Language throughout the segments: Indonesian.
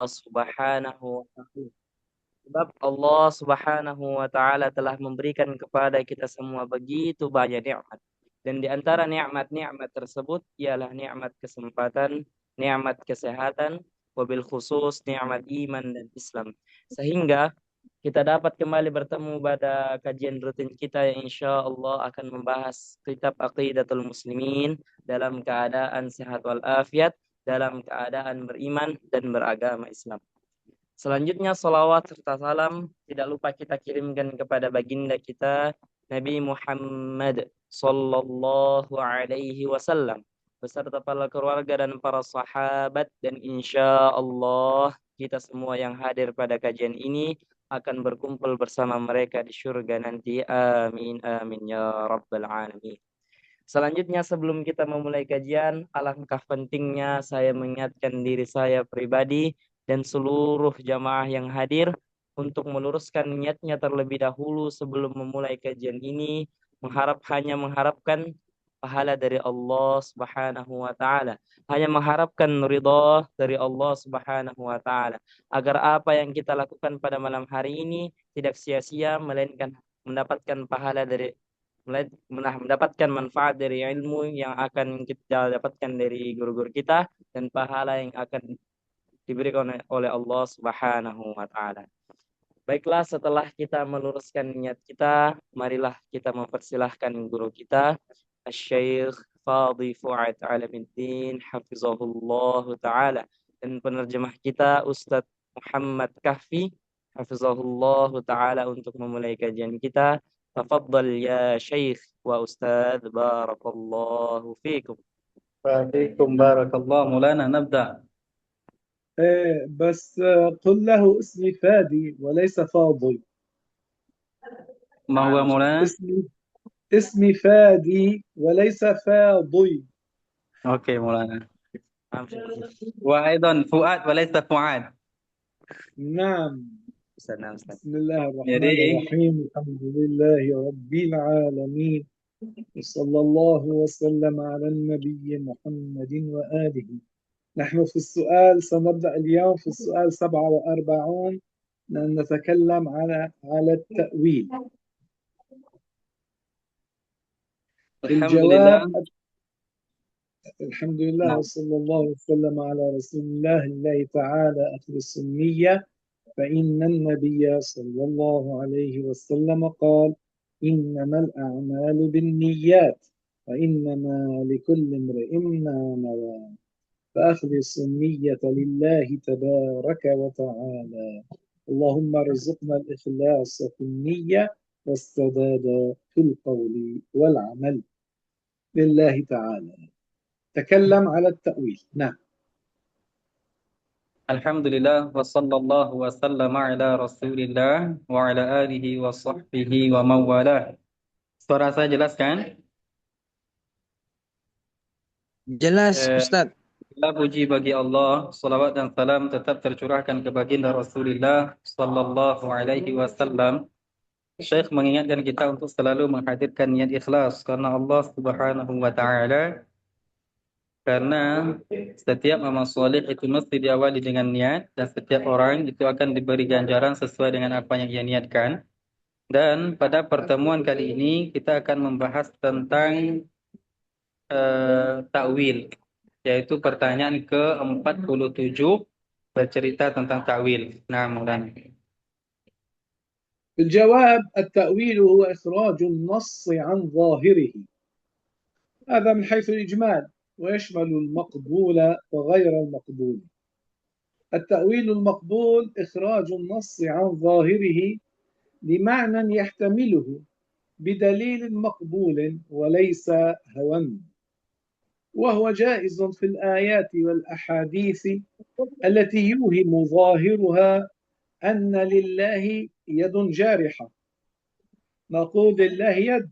Subhanahu wa ta'ala. Sebab Allah Subhanahu wa ta'ala telah memberikan kepada kita semua begitu banyak nikmat. Dan di antara nikmat-nikmat tersebut ialah nikmat kesempatan, nikmat kesehatan, wabil khusus nikmat iman dan Islam. Sehingga kita dapat kembali bertemu pada kajian rutin kita yang insya Allah akan membahas kitab Aqidatul Muslimin dalam keadaan sehat walafiat, dalam keadaan beriman dan beragama Islam. Selanjutnya salawat serta salam tidak lupa kita kirimkan kepada baginda kita Nabi Muhammad sallallahu alaihi wasallam beserta para keluarga dan para sahabat, dan insya Allah kita semua yang hadir pada kajian ini akan berkumpul bersama mereka di surga nanti. Amin amin ya rabbal alamin. Selanjutnya sebelum kita memulai kajian, alangkah pentingnya saya mengingatkan diri saya pribadi dan seluruh jamaah yang hadir untuk meluruskan niatnya terlebih dahulu sebelum memulai kajian ini, hanya mengharapkan pahala dari Allah Subhanahu wa taala, hanya mengharapkan ridha dari Allah Subhanahu wa taala, agar apa yang kita lakukan pada malam hari ini tidak sia-sia melainkan mendapatkan pahala dari mendapatkan manfaat dari ilmu yang akan kita dapatkan dari guru-guru kita dan pahala yang akan diberikan oleh Allah Subhanahu wa taala. Baiklah, setelah kita meluruskan niat kita, marilah kita mempersilahkan guru kita, Syekh Fadhi Fuad Alamuddin hafizahullah taala, dan penerjemah kita Ustadz Muhammad Kahfi hafizahullah taala untuk memulai kajian kita. Tafadhal ya Syekh wa Ustadz, barakallahu fikum. فيكم بارك الله مولانا نبدأ. بس قل له اسمي فادي وليس فاضل. ما هو مولانا؟ اسمي فادي وليس فاضي. أوكي مولانا. وأيضا فؤاد وليس فؤاد. نعم. بسم الله الرحمن Jadi, الرحيم. الحمد لله رب العالمين وصلى الله وسلم على النبي محمد وآله. نحن في السؤال سنبدأ اليوم في السؤال 47 نتكلم على التأويل. الجواب الحمد لله وصلى الله وسلم على رسول الله تعالى أخذ السنية. فإن النبي صلى الله عليه وسلم قال إنما الأعمال بالنيات وإنما لكل امرئ ما نوى. فأخلص النية لله تبارك وتعالى. اللهم ارزقنا الإخلاص في النية والسداد في القول والعمل لله تعالى. تكلم على التأويل. نعم. Alhamdulillah wa sallallahu wa sallam ala rasulillah wa ala alihi wa sahbihi wa mawala. Suara saya jelas kan? Jelas, Ustaz. Puji bagi Allah, salawat dan salam tetap tercurahkan ke baginda Rasulullah sallallahu alaihi wasallam. Syekh mengingatkan kita untuk selalu menghadirkan niat ikhlas karena Allah Subhanahu wa taala. Karena setiap amal soleh itu mesti diawali dengan niat, dan setiap orang itu akan diberi ganjaran sesuai dengan apa yang ia niatkan. Dan pada pertemuan kali ini kita akan membahas tentang takwil, yaitu pertanyaan ke-47 bercerita tentang takwil. Nah, Maulana. الجواب التأويل هو إخراج النص عن ظاهره. هذا من حيث الإجمال ويشمل المقبول وغير المقبول. التأويل المقبول إخراج النص عن ظاهره لمعنى يحتمله بدليل مقبول وليس هوى، وهو جائز في الآيات والأحاديث التي يوهم ظاهرها أن لله يد جارحة. نقول لله يد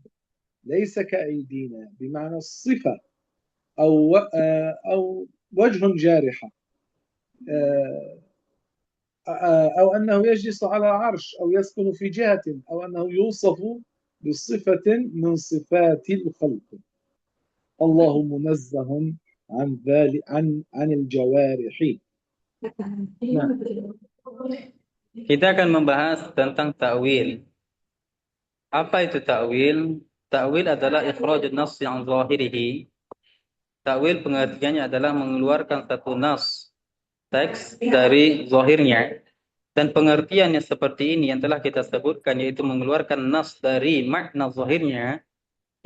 ليس كأيدينا بمعنى الصفة أو وجه جارحة، أو أنه يجلس على عرش أو يسكن في جهة، أو أنه يوصف بصفة من صفات الخلق. الله منزه عن الجوارح. نعم Kita akan membahas tentang ta'wil. Apa itu ta'wil? Ta'wil adalah ikhrajun nas yang zahirihi. Ta'wil pengertiannya adalah mengeluarkan satu nas, teks dari zahirnya. Dan pengertiannya seperti ini yang telah kita sebutkan, yaitu mengeluarkan nas dari makna zahirnya,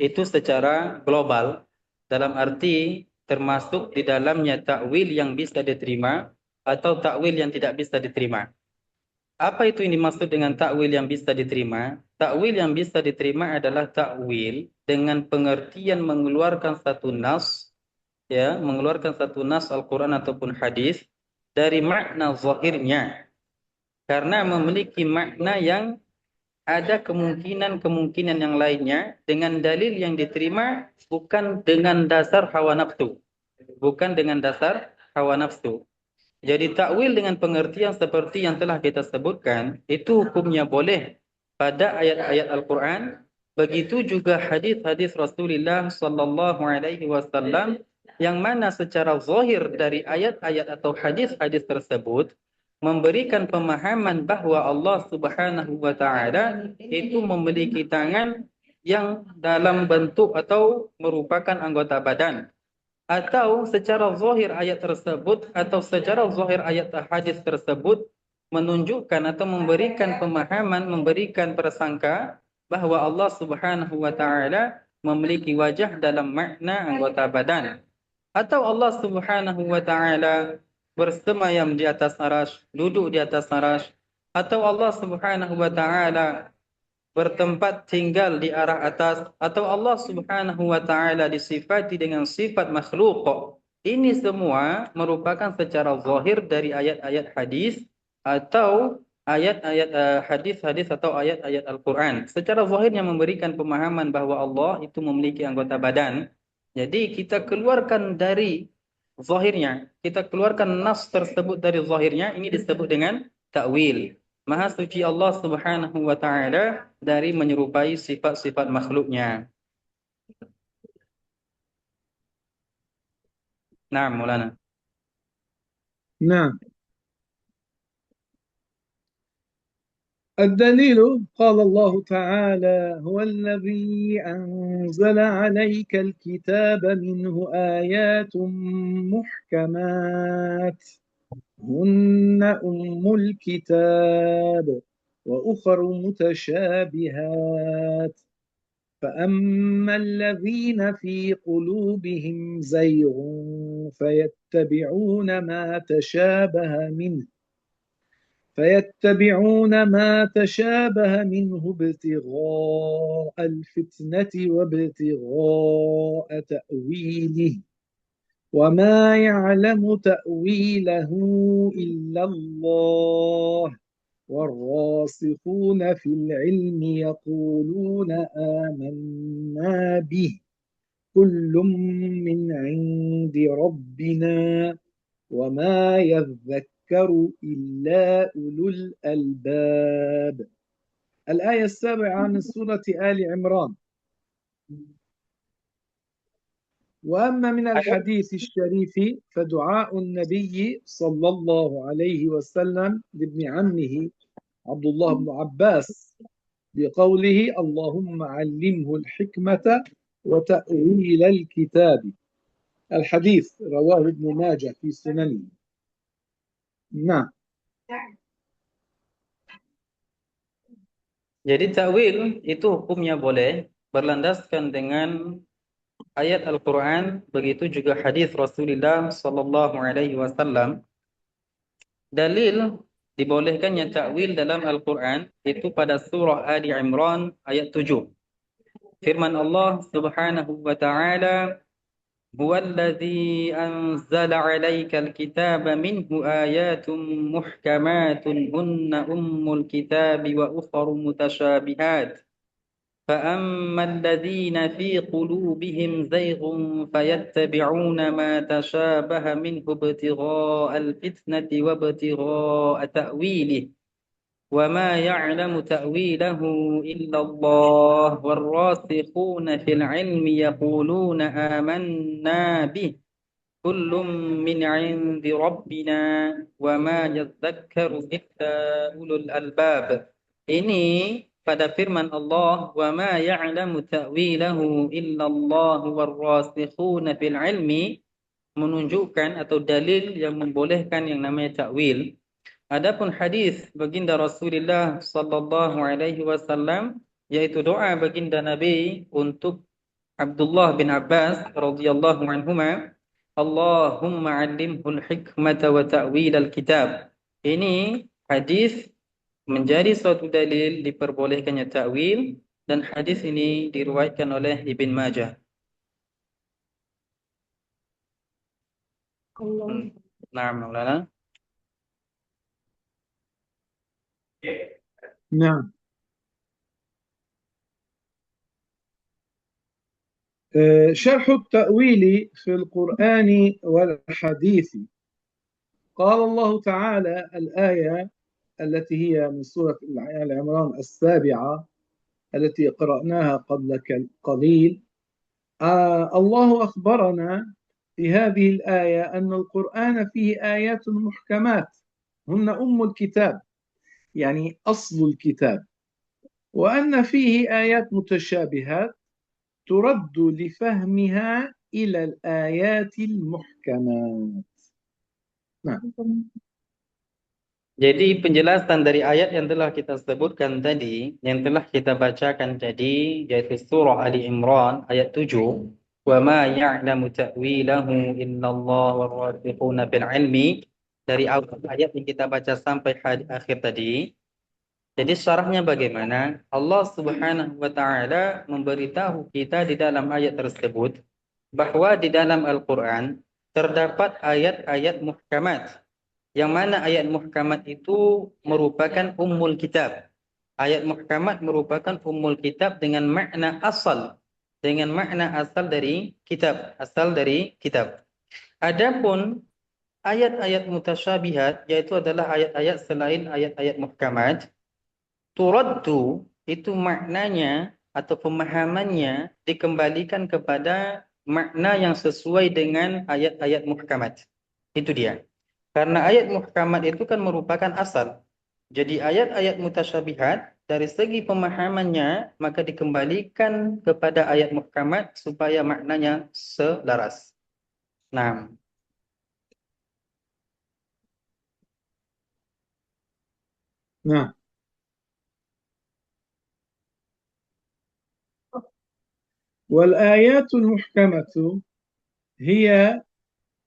itu secara global, dalam arti termasuk di dalamnya ta'wil yang bisa diterima atau ta'wil yang tidak bisa diterima. Apa itu yang dimaksud dengan ta'wil yang bisa diterima? Ta'wil yang bisa diterima adalah ta'wil dengan pengertian mengeluarkan satu nas, ya, mengeluarkan satu nas Al-Quran ataupun hadis dari makna zahirnya, karena memiliki makna yang ada kemungkinan-kemungkinan yang lainnya dengan dalil yang diterima bukan dengan dasar hawa nafsu. Bukan dengan dasar hawa nafsu. Jadi takwil dengan pengertian seperti yang telah kita sebutkan, itu hukumnya boleh pada ayat-ayat Al-Quran. Begitu juga hadis-hadis Rasulullah sallallahu alaihi wasallam yang mana secara zahir dari ayat-ayat atau hadis-hadis tersebut memberikan pemahaman bahwa Allah Subhanahu wa taala itu memiliki tangan yang dalam bentuk atau merupakan anggota badan, atau secara zahir ayat tersebut atau secara zahir ayat hadis tersebut menunjukkan atau memberikan pemahaman, memberikan prasangka bahwa Allah Subhanahu wa taala memiliki wajah dalam makna anggota badan, atau Allah Subhanahu wa taala bersemayam di atas arasy, duduk di atas arasy, atau Allah Subhanahu wa taala bertempat tinggal di arah atas, atau Allah Subhanahu wa taala disifati dengan sifat makhluk. Ini semua merupakan secara zahir dari ayat-ayat hadis atau ayat-ayat hadis-hadis atau ayat-ayat Al-Qur'an. Secara zahirnya memberikan pemahaman bahwa Allah itu memiliki anggota badan. Jadi kita keluarkan dari zahirnya, kita keluarkan nas tersebut dari zahirnya, ini disebut dengan ta'wil. Maha suci Allah Subhanahu wa taala dari menyerupai sifat-sifat makhluknya. Nah, Maulana. نعم الدليل قال الله تعالى هو الذي أنزل عليك الكتاب منه آيات محكمات هن أم الكتاب وأخر متشابهات فأما الذين في قلوبهم زيغ فيتبعون ما تشابه منه ابتغاء الفتنة وابتغاء تأويله وما يعلم تأويله إلا الله والراسخون في العلم يقولون آمنا به كل من عند ربنا وما يذكر إلا أولو الألباب. الآية 7 من سورة آل عمران. وأما من الحديث الشريف فدعاء النبي صلى الله عليه وسلم لابن عمه عبد الله بن عباس بقوله اللهم علمه الحكمة وتأويل الكتاب. الحديث رواه ابن ماجه في سننه. نعم. Jadi ta'wil itu hukumnya boleh berlandaskan dengan ayat Al-Quran, begitu juga hadis Rasulullah sallallahu alaihi wasallam. Dalil dibolehkannya ta'wil dalam Al-Quran itu pada surah Ali Imran ayat 7. Firman Allah Subhanahu wa taala, "Huwallazi anzala 'alaikal kitaba minhu ayatun muhkamatun hunna ummul kitabi wa ukharu mutasyabihat." فأما الذين في قلوبهم زيغ فيتبعون ما تشابه منه ابتغاء الفتنة وابتغاء تأويله وما يعلم تأويله إلا الله والراسخون في العلم يقولون آمنا به kullum min 'indi rabbina wa ma yadhakkaru illa ulul albab. Ini pada firman Allah, wa ma ya'lamu ta'wilahu illa Allah warrasikhuna fil ilmi, menunjukkan atau dalil yang membolehkan yang namanya takwil. Adapun hadis baginda Rasulullah sallallahu alaihi wasallam, yaitu doa baginda Nabi untuk Abdullah bin Abbas radhiyallahu anhuma, Allahumma 'allimhul hikmata wa ta'wilal kitab. Ini hadis menjadi suatu dalil diperbolehkannya takwil, dan hadis ini diriwayatkan oleh Ibn Majah. Nah, Maulana. نعم. شرح التأويل في القرآن والحديث. قال الله تعالى الآية التي هي من سورة آل عمران السابعة التي قرأناها قبل قليل. الله أخبرنا في هذه الآية أن القرآن فيه آيات محكمات هن أم الكتاب، يعني أصل الكتاب، وأن فيه آيات متشابهات ترد لفهمها إلى الآيات المحكمات. نعم. Jadi penjelasan dari ayat yang telah kita sebutkan tadi, yang telah kita bacakan tadi, yaitu surah Ali Imran ayat 7, wa ma ya'lamu ta'wilahu illallah warrasikhuna fil ilmi, dari awal ayat yang kita baca sampai akhir tadi. Jadi syarahnya bagaimana? Allah Subhanahu wa taala memberitahu kita di dalam ayat tersebut bahwa di dalam Al-Qur'an terdapat ayat-ayat muhkamat, yang mana ayat muhkamat itu merupakan ummul kitab. Ayat muhkamat merupakan ummul kitab dengan makna asal. Dengan makna asal dari kitab. Asal dari kitab. Adapun ayat-ayat mutasyabihat, yaitu adalah ayat-ayat selain ayat-ayat muhkamat, turaddu, itu maknanya atau pemahamannya dikembalikan kepada makna yang sesuai dengan ayat-ayat muhkamat. Itu dia. Karena ayat muhkamat itu kan merupakan asal. Jadi ayat-ayat mutasyabihat dari segi pemahamannya maka dikembalikan kepada ayat muhkamat supaya maknanya selaras. Nah, نعم. والآيات المحكمة هي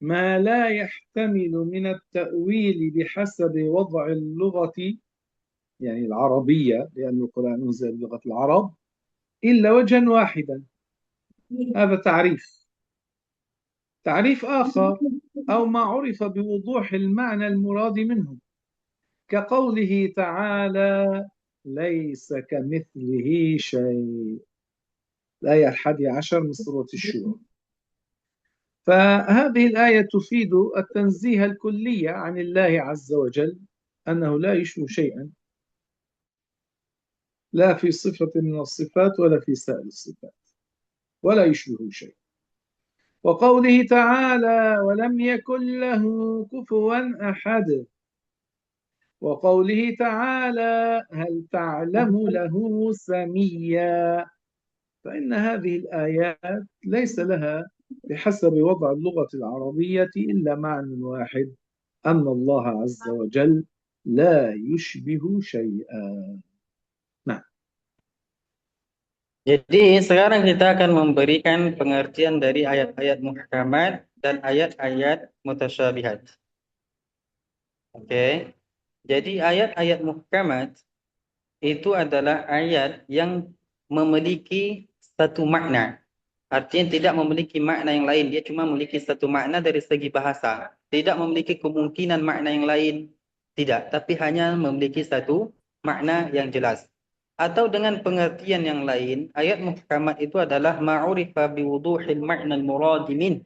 ما لا يحتمل من التأويل بحسب وضع اللغة، يعني العربية، لأن القرآن أنزل بلغة العرب، إلا وجها واحدا. هذا تعريف. تعريف آخر أو ما عرف بوضوح المعنى المراد منه، كقوله تعالى ليس كمثله شيء، الآية 11 من سورة الشورى. فهذه الآية تفيد التنزيه الكلي عن الله عز وجل، أنه لا يشبه شيئا، لا في صفة من الصفات ولا في سائر الصفات، ولا يشبه شيء. وقوله تعالى ولم يكن له كفوا أحد، وقوله تعالى هل تعلم له سميا. فإن هذه الآيات ليس لها بحسب وضع اللغة العربية إلا معنى واحد، أن الله عز وجل لا يشبه شيئا. نعم. jadi sekarang kita akan memberikan pengertian dari ayat-ayat muhkamat dan ayat-ayat mutasyabihat. Oke. Jadi ayat-ayat muhkamat itu adalah ayat yang memiliki satu makna. Artinya tidak memiliki makna yang lain. Dia cuma memiliki satu makna dari segi bahasa. Tidak memiliki kemungkinan makna yang lain. Tidak. Tapi hanya memiliki satu makna yang jelas. Atau dengan pengertian yang lain, ayat muhkamat itu adalah ma'urifa biwuduhil ma'nal muradimin.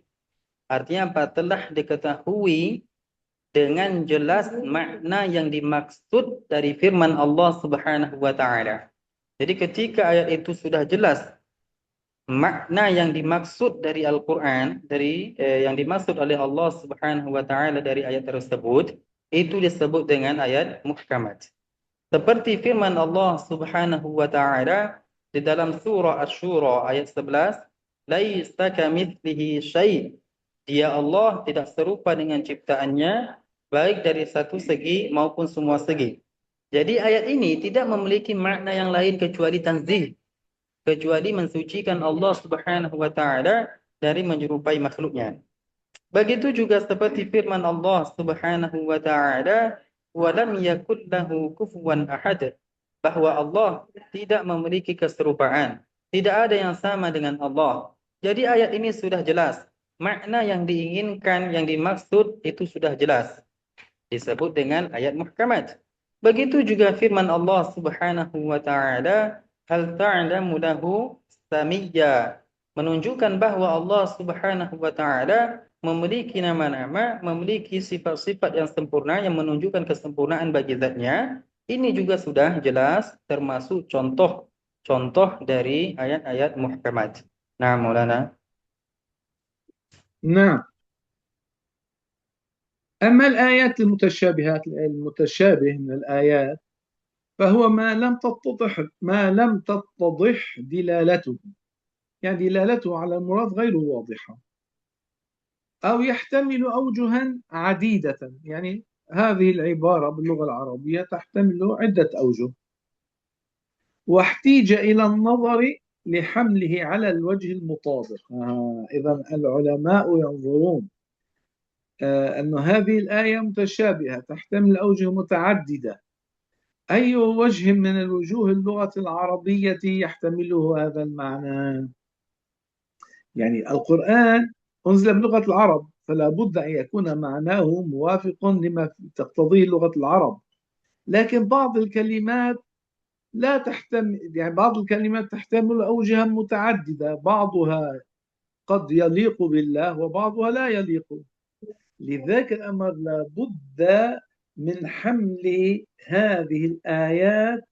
Artinya apa? Telah diketahui dengan jelas makna yang dimaksud dari firman Allah Subhanahu wa taala. Jadi ketika ayat itu sudah jelas makna yang dimaksud dari Al-Quran, yang dimaksud oleh Allah Subhanahu wa taala dari ayat tersebut, itu disebut dengan ayat muhkamat. Seperti firman Allah Subhanahu wa taala di dalam surah Asy-Syura ayat 11, "Laisa kamitslihi syai'." Dia Allah tidak serupa dengan ciptaannya, baik dari satu segi maupun semua segi. Jadi ayat ini tidak memiliki makna yang lain kecuali tanzih, kecuali mensucikan Allah Subhanahu wa taala dari menyerupai makhluknya. Begitu juga seperti firman Allah Subhanahu wa taala, "Wa lam yakul lahu kufuwan ahad." Bahwa Allah tidak memiliki keserupaan, tidak ada yang sama dengan Allah. Jadi ayat ini sudah jelas. Makna yang diinginkan, yang dimaksud itu sudah jelas. Disebut dengan ayat muhkamat. Begitu juga firman Allah Subhanahu wa taala, "Hal ta'lamu lahu samiyya." Menunjukkan bahwa Allah Subhanahu wa taala memiliki nama-nama, memiliki sifat-sifat yang sempurna yang menunjukkan kesempurnaan bagi zatnya. Ini juga sudah jelas termasuk contoh dari ayat-ayat muhkamat. Nah, Maulana. نعم. أما الآيات المتشابهات، المتشابه من الآيات فهو ما لم تتضح دلالته، يعني دلالته على المراد غير واضحة، أو يحتمل أوجها عديدة. يعني هذه العبارة باللغة العربية تحتمل عدة أوجه، واحتيج إلى النظر لحمله على الوجه المطابق. إذا العلماء ينظرون أن هذه الآية متشابهة تحتمل أوجه متعددة، أي وجه من الوجوه اللغة العربية يحتمله هذا المعنى؟ يعني القرآن أنزل بلغة العرب، فلا بد أن يكون معناه موافق لما تقتضيه لغة العرب، لكن بعض الكلمات لا تحتمل، يعني بعض الكلمات تحتمل أوجها متعددة، بعضها قد يليق بالله وبعضها لا يليق. لذلك الأمر لا بد من حمل هذه الآيات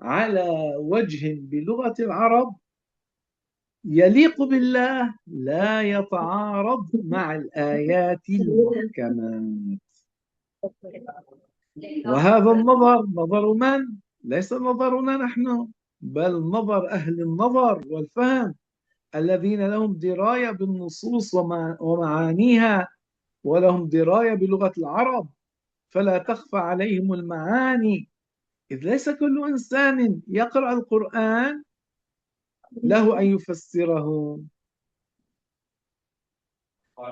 على وجه بلغة العرب يليق بالله، لا يتعارض مع الآيات المحكمات. وهذا النظر نظر من؟ ليس نظرنا نحن، بل نظر أهل النظر والفهم الذين لهم دراية بالنصوص ومعانيها، ولهم دراية بلغة العرب، فلا تخفى عليهم المعاني، إذ ليس كل إنسان يقرأ القرآن له أن يفسره.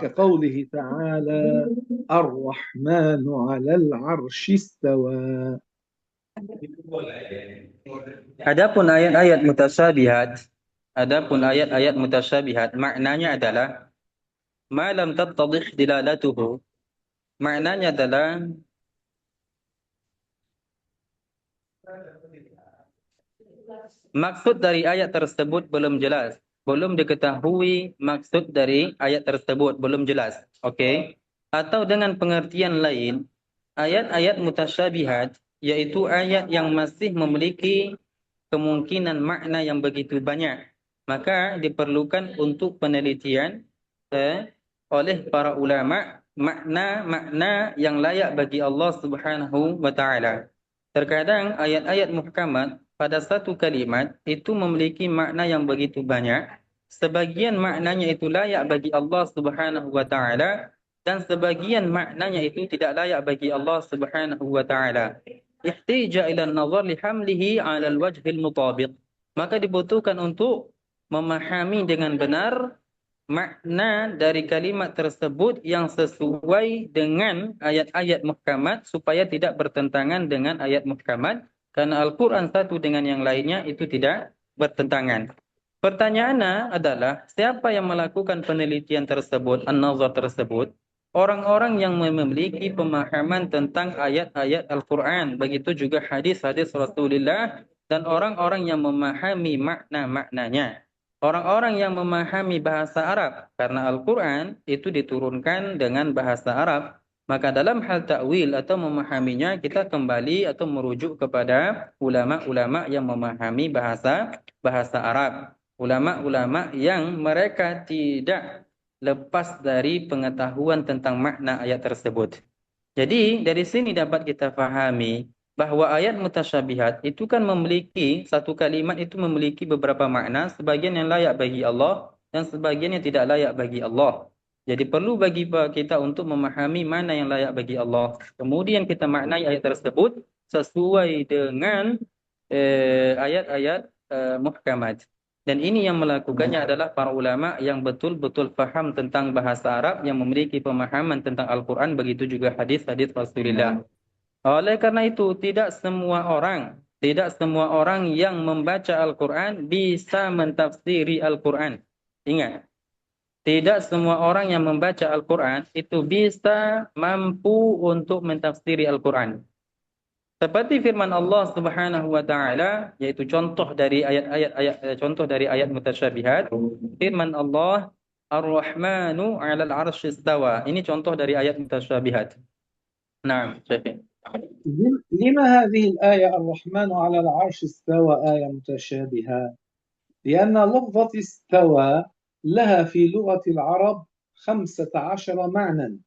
كقوله تعالى: الرحمن على العرش استوى. Adapun ayat-ayat mutasyabihat, maknanya adalah ma lam tattadih dilalatuhu. Maknanya adalah maksud dari ayat tersebut belum jelas, belum diketahui maksud dari ayat tersebut belum jelas. Oke. Atau dengan pengertian lain, ayat-ayat mutasyabihat yaitu ayat yang masih memiliki kemungkinan makna yang begitu banyak, maka diperlukan untuk penelitian oleh para ulama makna-makna yang layak bagi Allah Subhanahu wa taala. Terkadang ayat-ayat muhkamat pada satu kalimat itu memiliki makna yang begitu banyak, sebagian maknanya itu layak bagi Allah Subhanahu wa taala dan sebagian maknanya itu tidak layak bagi Allah Subhanahu wa taala. Ihtija ila an-nazar li hamlihi 'ala al-wajh al-mutabiq. Maka dibutuhkan untuk memahami dengan benar makna dari kalimat tersebut yang sesuai dengan ayat-ayat muhkamat supaya tidak bertentangan dengan ayat muhkamat, karena Al-Quran satu dengan yang lainnya itu tidak bertentangan. Pertanyaannya adalah siapa yang melakukan penelitian tersebut, an-nazar tersebut? Orang-orang yang memiliki pemahaman tentang ayat-ayat Al-Quran, begitu juga hadis-hadis Rasulullah, dan orang-orang yang memahami makna-maknanya. Orang-orang yang memahami bahasa Arab, karena Al-Quran itu diturunkan dengan bahasa Arab, maka dalam hal ta'wil atau memahaminya kita kembali atau merujuk kepada ulama-ulama yang memahami bahasa Arab. Ulama-ulama yang mereka tidak lepas dari pengetahuan tentang makna ayat tersebut. Jadi dari sini dapat kita pahami bahwa ayat mutasyabihat itu kan memiliki satu kalimat itu memiliki beberapa makna, sebagian yang layak bagi Allah dan sebagian yang tidak layak bagi Allah. Jadi perlu bagi kita untuk memahami mana yang layak bagi Allah. Kemudian kita maknai ayat tersebut sesuai dengan ayat-ayat muhkamat. Dan ini yang melakukannya adalah para ulama yang betul-betul paham tentang bahasa Arab, yang memiliki pemahaman tentang Al-Quran, begitu juga hadis-hadis Rasulullah. Oleh karena itu, tidak semua orang yang membaca Al-Quran bisa mentafsiri Al-Quran. Ingat, tidak semua orang yang membaca Al-Quran itu bisa mampu untuk mentafsiri Al-Quran. Seperti firman Allah Subhanahu wa taala, yaitu contoh dari ayat mutasyabihat, firman Allah Ar-Rahmanu 'alal 'arsy istawa. Ini contoh dari ayat mutasyabihat. Nah, Syekh. لما هذه الآية الرحمن على العرش استوى آية متشابهة؟ لأن لفظة استوى لها في لغة العرب 15 معنى،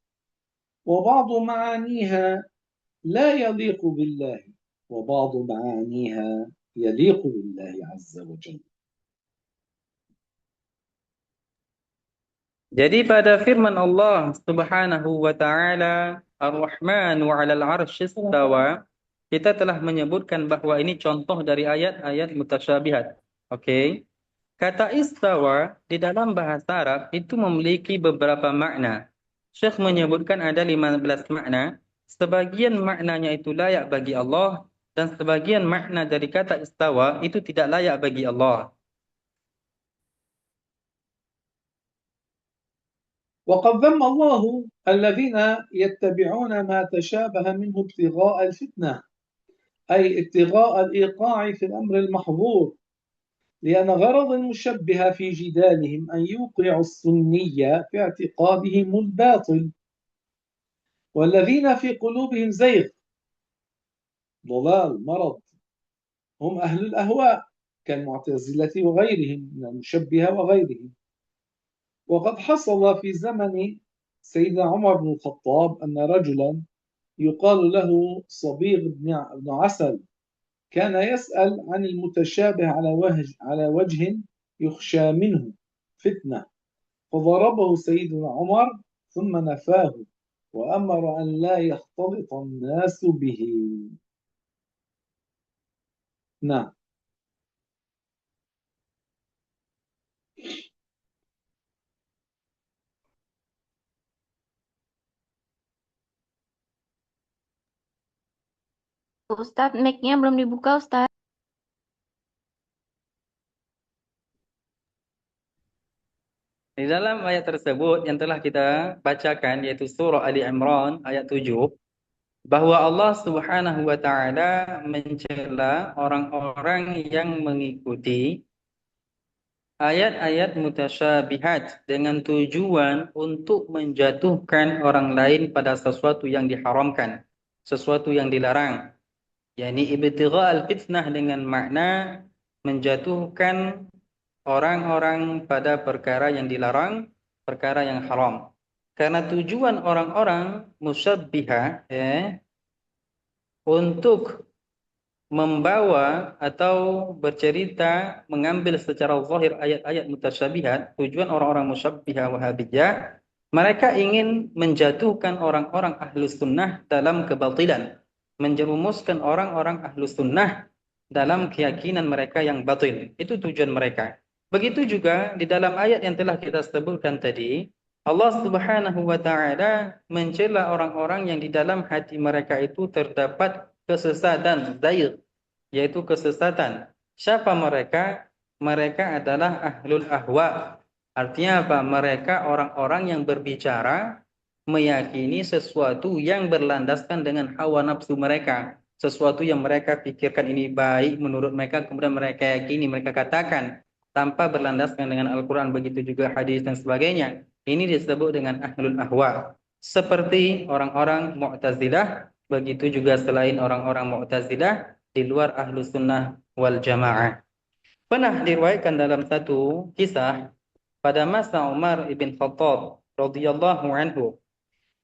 وبعض معانيها لا يليق بالله وبعض معانيها يليق بالله عز وجل. Jadi pada firman Allah Subhanahu wa taala Ar-Rahmanu 'alal 'arsy istawa, kita telah menyebutkan bahwa ini contoh dari ayat-ayat mutasyabihat. Oke. Kata istawa di dalam bahasa Arab itu memiliki beberapa makna. Syekh menyebutkan ada 15 makna. Sebagian maknanya itu layak bagi Allah dan sebagian makna dari kata istawa itu tidak layak bagi Allah. وقد ذم الله الذين يتبعون ما تشابه منه ابتغاء الفتنة، أي ابتغاء الإيقاع في الأمر المحظور، لأن غرض المشبهة في جدالهم أن يوقعوا السنية في اعتقادهم الباطل، والذين في قلوبهم زيغ ضلال مرض هم أهل الأهواء كالمعتزلة وغيرهم من المشبهة وغيرهم. وقد حصل في زمن سيدنا عمر بن الخطاب أن رجلا يقال له صبيغ بن عسل كان يسأل عن المتشابه على وجه يخشى منه فتنة، فضربه سيدنا عمر ثم نفاه وأمر أن لا يختلط الناس به. نعم. Ustadz, mic-nya belum dibuka, Ustadz. Di dalam ayat tersebut yang telah kita bacakan, yaitu surah Ali Imran ayat 7, bahwa Allah Subhanahu wa taala mencela orang-orang yang mengikuti ayat-ayat mutasyabihat dengan tujuan untuk menjatuhkan orang lain pada sesuatu yang diharamkan, sesuatu yang dilarang. yakni ibtigha'al fitnah dengan makna menjatuhkan orang-orang pada perkara yang dilarang, perkara yang haram. Karena tujuan orang-orang musyabbihah untuk membawa atau bercerita mengambil secara zahir ayat-ayat mutasyabihat, tujuan orang-orang musyabbihah wahabiyah, mereka ingin menjatuhkan orang-orang ahlus sunnah dalam kebatilan, menjerumuskan orang-orang ahlus sunnah dalam keyakinan mereka yang batil. Itu tujuan mereka. Begitu juga di dalam ayat yang telah kita sebutkan tadi, Allah Subhanahu wa taala mencela orang-orang yang di dalam hati mereka itu terdapat kesesatan, zaigh, yaitu kesesatan. Siapa mereka? Mereka adalah ahlul ahwa. Artinya apa? Mereka orang-orang yang berbicara meyakini sesuatu yang berlandaskan dengan hawa nafsu mereka. Sesuatu yang mereka pikirkan ini baik menurut mereka, kemudian mereka yakini, mereka katakan tanpa berlandaskan dengan Al-Quran, begitu juga hadis dan sebagainya. Ini disebut dengan ahlul ahwa. Seperti orang-orang Mu'tazilah, begitu juga selain orang-orang Mu'tazilah di luar ahlu sunnah wal jamaah. Pernah diriwayatkan dalam satu kisah pada masa Umar ibn Khattab radhiyallahu anhu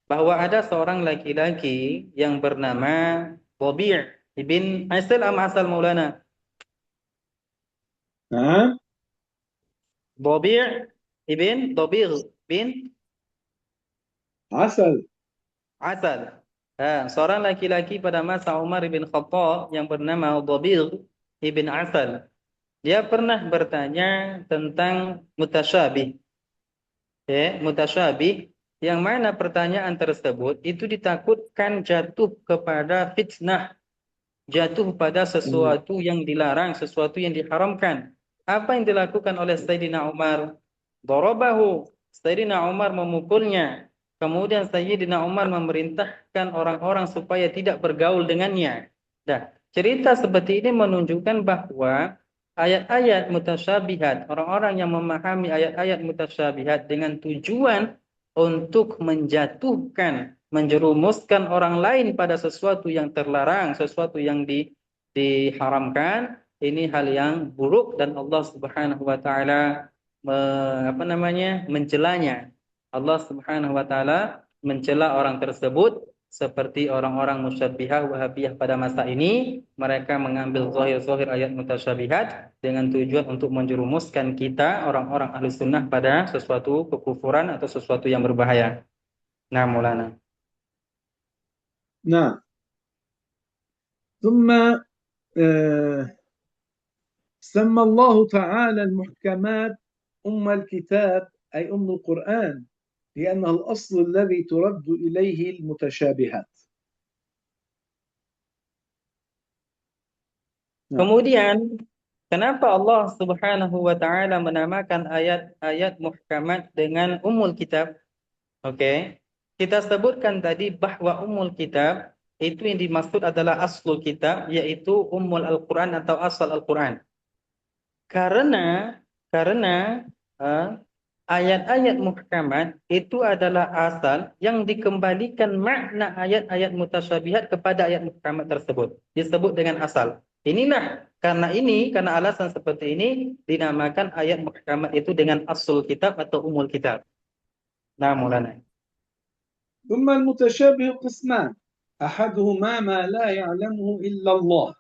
bahwa ada seorang laki-laki yang bernama Dhabi' ibn Asal Asal Maulana. نعم Dhabi' bin عسل. Asal. Seorang laki-laki pada masa Umar ibn Khattab yang bernama Dhabi' ibn Asal. Dia pernah bertanya tentang mutasyabih. Mutasyabih yang mana pertanyaan tersebut itu ditakutkan jatuh kepada fitnah, jatuh pada sesuatu yang dilarang, sesuatu yang diharamkan. Apa yang dilakukan oleh Sayyidina Umar? Darabahu. Sayyidina Umar memukulnya. Kemudian Sayyidina Umar memerintahkan orang-orang supaya tidak bergaul dengannya. Dah, cerita seperti ini menunjukkan bahwa ayat-ayat mutasyabihat, orang-orang yang memahami ayat-ayat mutasyabihat dengan tujuan untuk menjatuhkan, menjerumuskan orang lain pada sesuatu yang terlarang, sesuatu yang diharamkan, ini hal yang buruk dan Allah Subhanahu wa taala mencelanya. Allah Subhanahu wa taala mencela orang tersebut seperti orang-orang musyabbihah wahabiyah pada masa ini. Mereka mengambil zahir-zahir ayat mutasyabihat dengan tujuan untuk menjerumuskan kita orang-orang ahli sunnah pada sesuatu kekufuran atau sesuatu yang berbahaya. Nah, Maulana. نعم. ثم سمى الله تعالى المحكمات أم الكتاب أي أم القرآن لأنها الأصل الذي ترد إليه المتشابهات. Kemudian, kenapa Allah Subhanahu wa taala menamakan ayat-ayat muhkamat dengan Ummul Kitab? Oke. Kita sebutkan tadi bahwa Ummul Kitab itu yang dimaksud adalah aslul kitab, yaitu Ummul Al-Quran atau asal Al-Quran. Karena ayat-ayat muhkamat itu adalah asal yang dikembalikan makna ayat-ayat mutasyabihat kepada ayat muhkamat tersebut. Disebut dengan asal. Karena alasan seperti ini dinamakan ayat muhkamat itu dengan asul kitab atau umul kitab. Nah, Maulana. ثم المتشابه قسمان أحدهما ما لا يعلمه إلا الله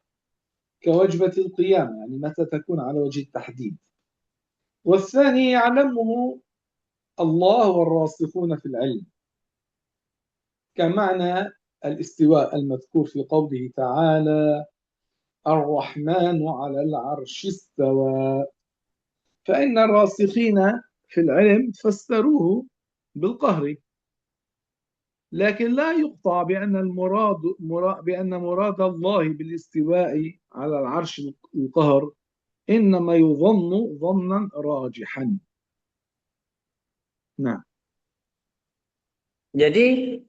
كوجبة القيامة يعني متى تكون على وجه التحديد، والثاني يعلمه الله والراسخون في العلم كمعنى الاستواء المذكور في قوله تعالى الرحمن على العرش استوى، فإن الراسخين في العلم فسروه بالقهر، لكن لا يقطع بأن مراد الله بالاستواء على العرش القهر إنما يظن ظنا راجحا. Nah. Jadi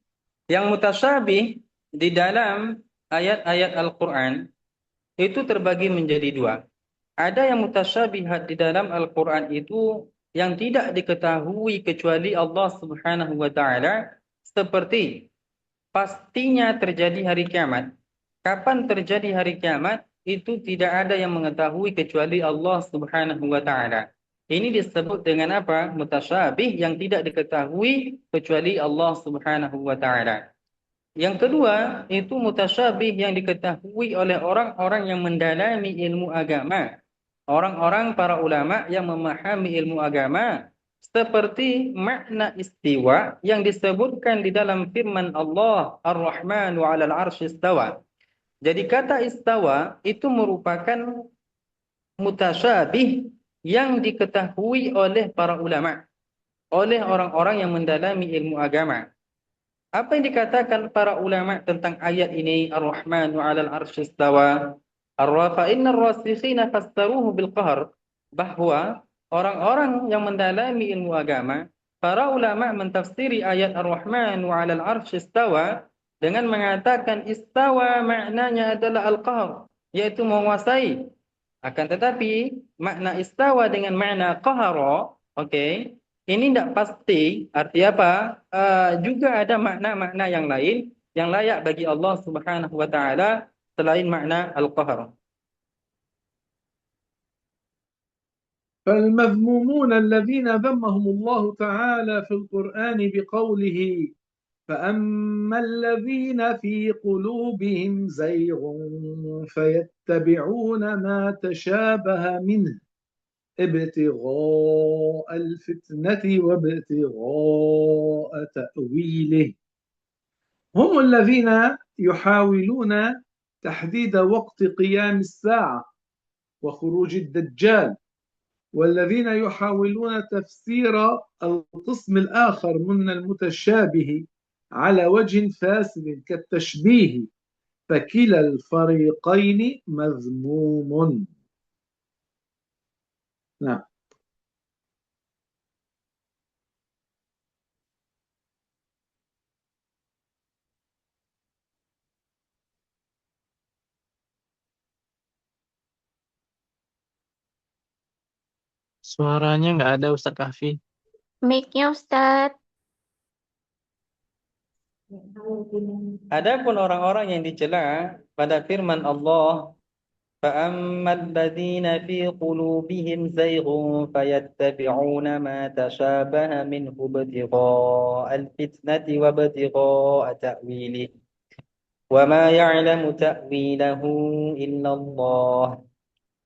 yang mutasyabih di dalam ayat-ayat Al-Quran itu terbagi menjadi dua. Ada yang mutasyabihat di dalam Al-Quran itu yang tidak diketahui kecuali Allah Subhanahu wa taala, seperti pastinya terjadi hari kiamat. Kapan terjadi hari kiamat itu tidak ada yang mengetahui kecuali Allah Subhanahu wa taala. Ini disebut dengan apa? Mutasyabih yang tidak diketahui kecuali Allah Subhanahu wa taala. Yang kedua, itu mutasyabih yang diketahui oleh orang-orang yang mendalami ilmu agama. Orang-orang para ulama yang memahami ilmu agama, seperti makna istiwa yang disebutkan di dalam firman Allah Ar-Rahman wa 'alal 'arsy istawa. Jadi kata istawa itu merupakan mutasyabih yang diketahui oleh para ulama, oleh orang-orang yang mendalami ilmu agama. Apa yang dikatakan para ulama tentang ayat ini, Ar-Rahman wa 'alal 'arsy istawa? Ar-Rafa innar rasikhina fassaruhu bil qahr, bahwa orang-orang yang mendalami ilmu agama, para ulama mentafsiri ayat Ar-Rahman wa 'alal 'arsy istawa dengan mengatakan istawa maknanya adalah al-qahr, yaitu menguasai. Akan tetapi makna istawa dengan makna qahara, oke, ini tidak pasti arti apa. Juga ada makna-makna yang lain yang layak bagi Allah Subhanahu wa taala selain makna al-qahr. فالمذمومون الذين ذمهم الله تعالى في القرآن بقوله فأما الذين في قلوبهم زيغ فيتبعون ما تشابه منه ابتغاء الفتنة وابتغاء تأويله هم الذين يحاولون تحديد وقت قيام الساعة وخروج الدجال، والذين يحاولون تفسير القسم الآخر من المتشابه على وجه فاسد كالتشبيه، فكلا الفريقين مذموم. نعم. Suaranya nggak ada Ustadz Kahfi. Mic-nya Ustadz. Adapun orang-orang yang dicela pada firman Allah, فَأَمَّا الَّذِينَ فِي قُلُوبِهِمْ زَيْغٌ فَيَتَّبِعُونَ مَا تَشَابَهَ مِنْهُ ابْتِغَاءَ الْفِتْنَةِ وَابْتِغَاءَ تَأْوِيلِهِ وَمَا يَعْلَمُ تَأْوِيلَهُ إِلَّا اللَّهُ.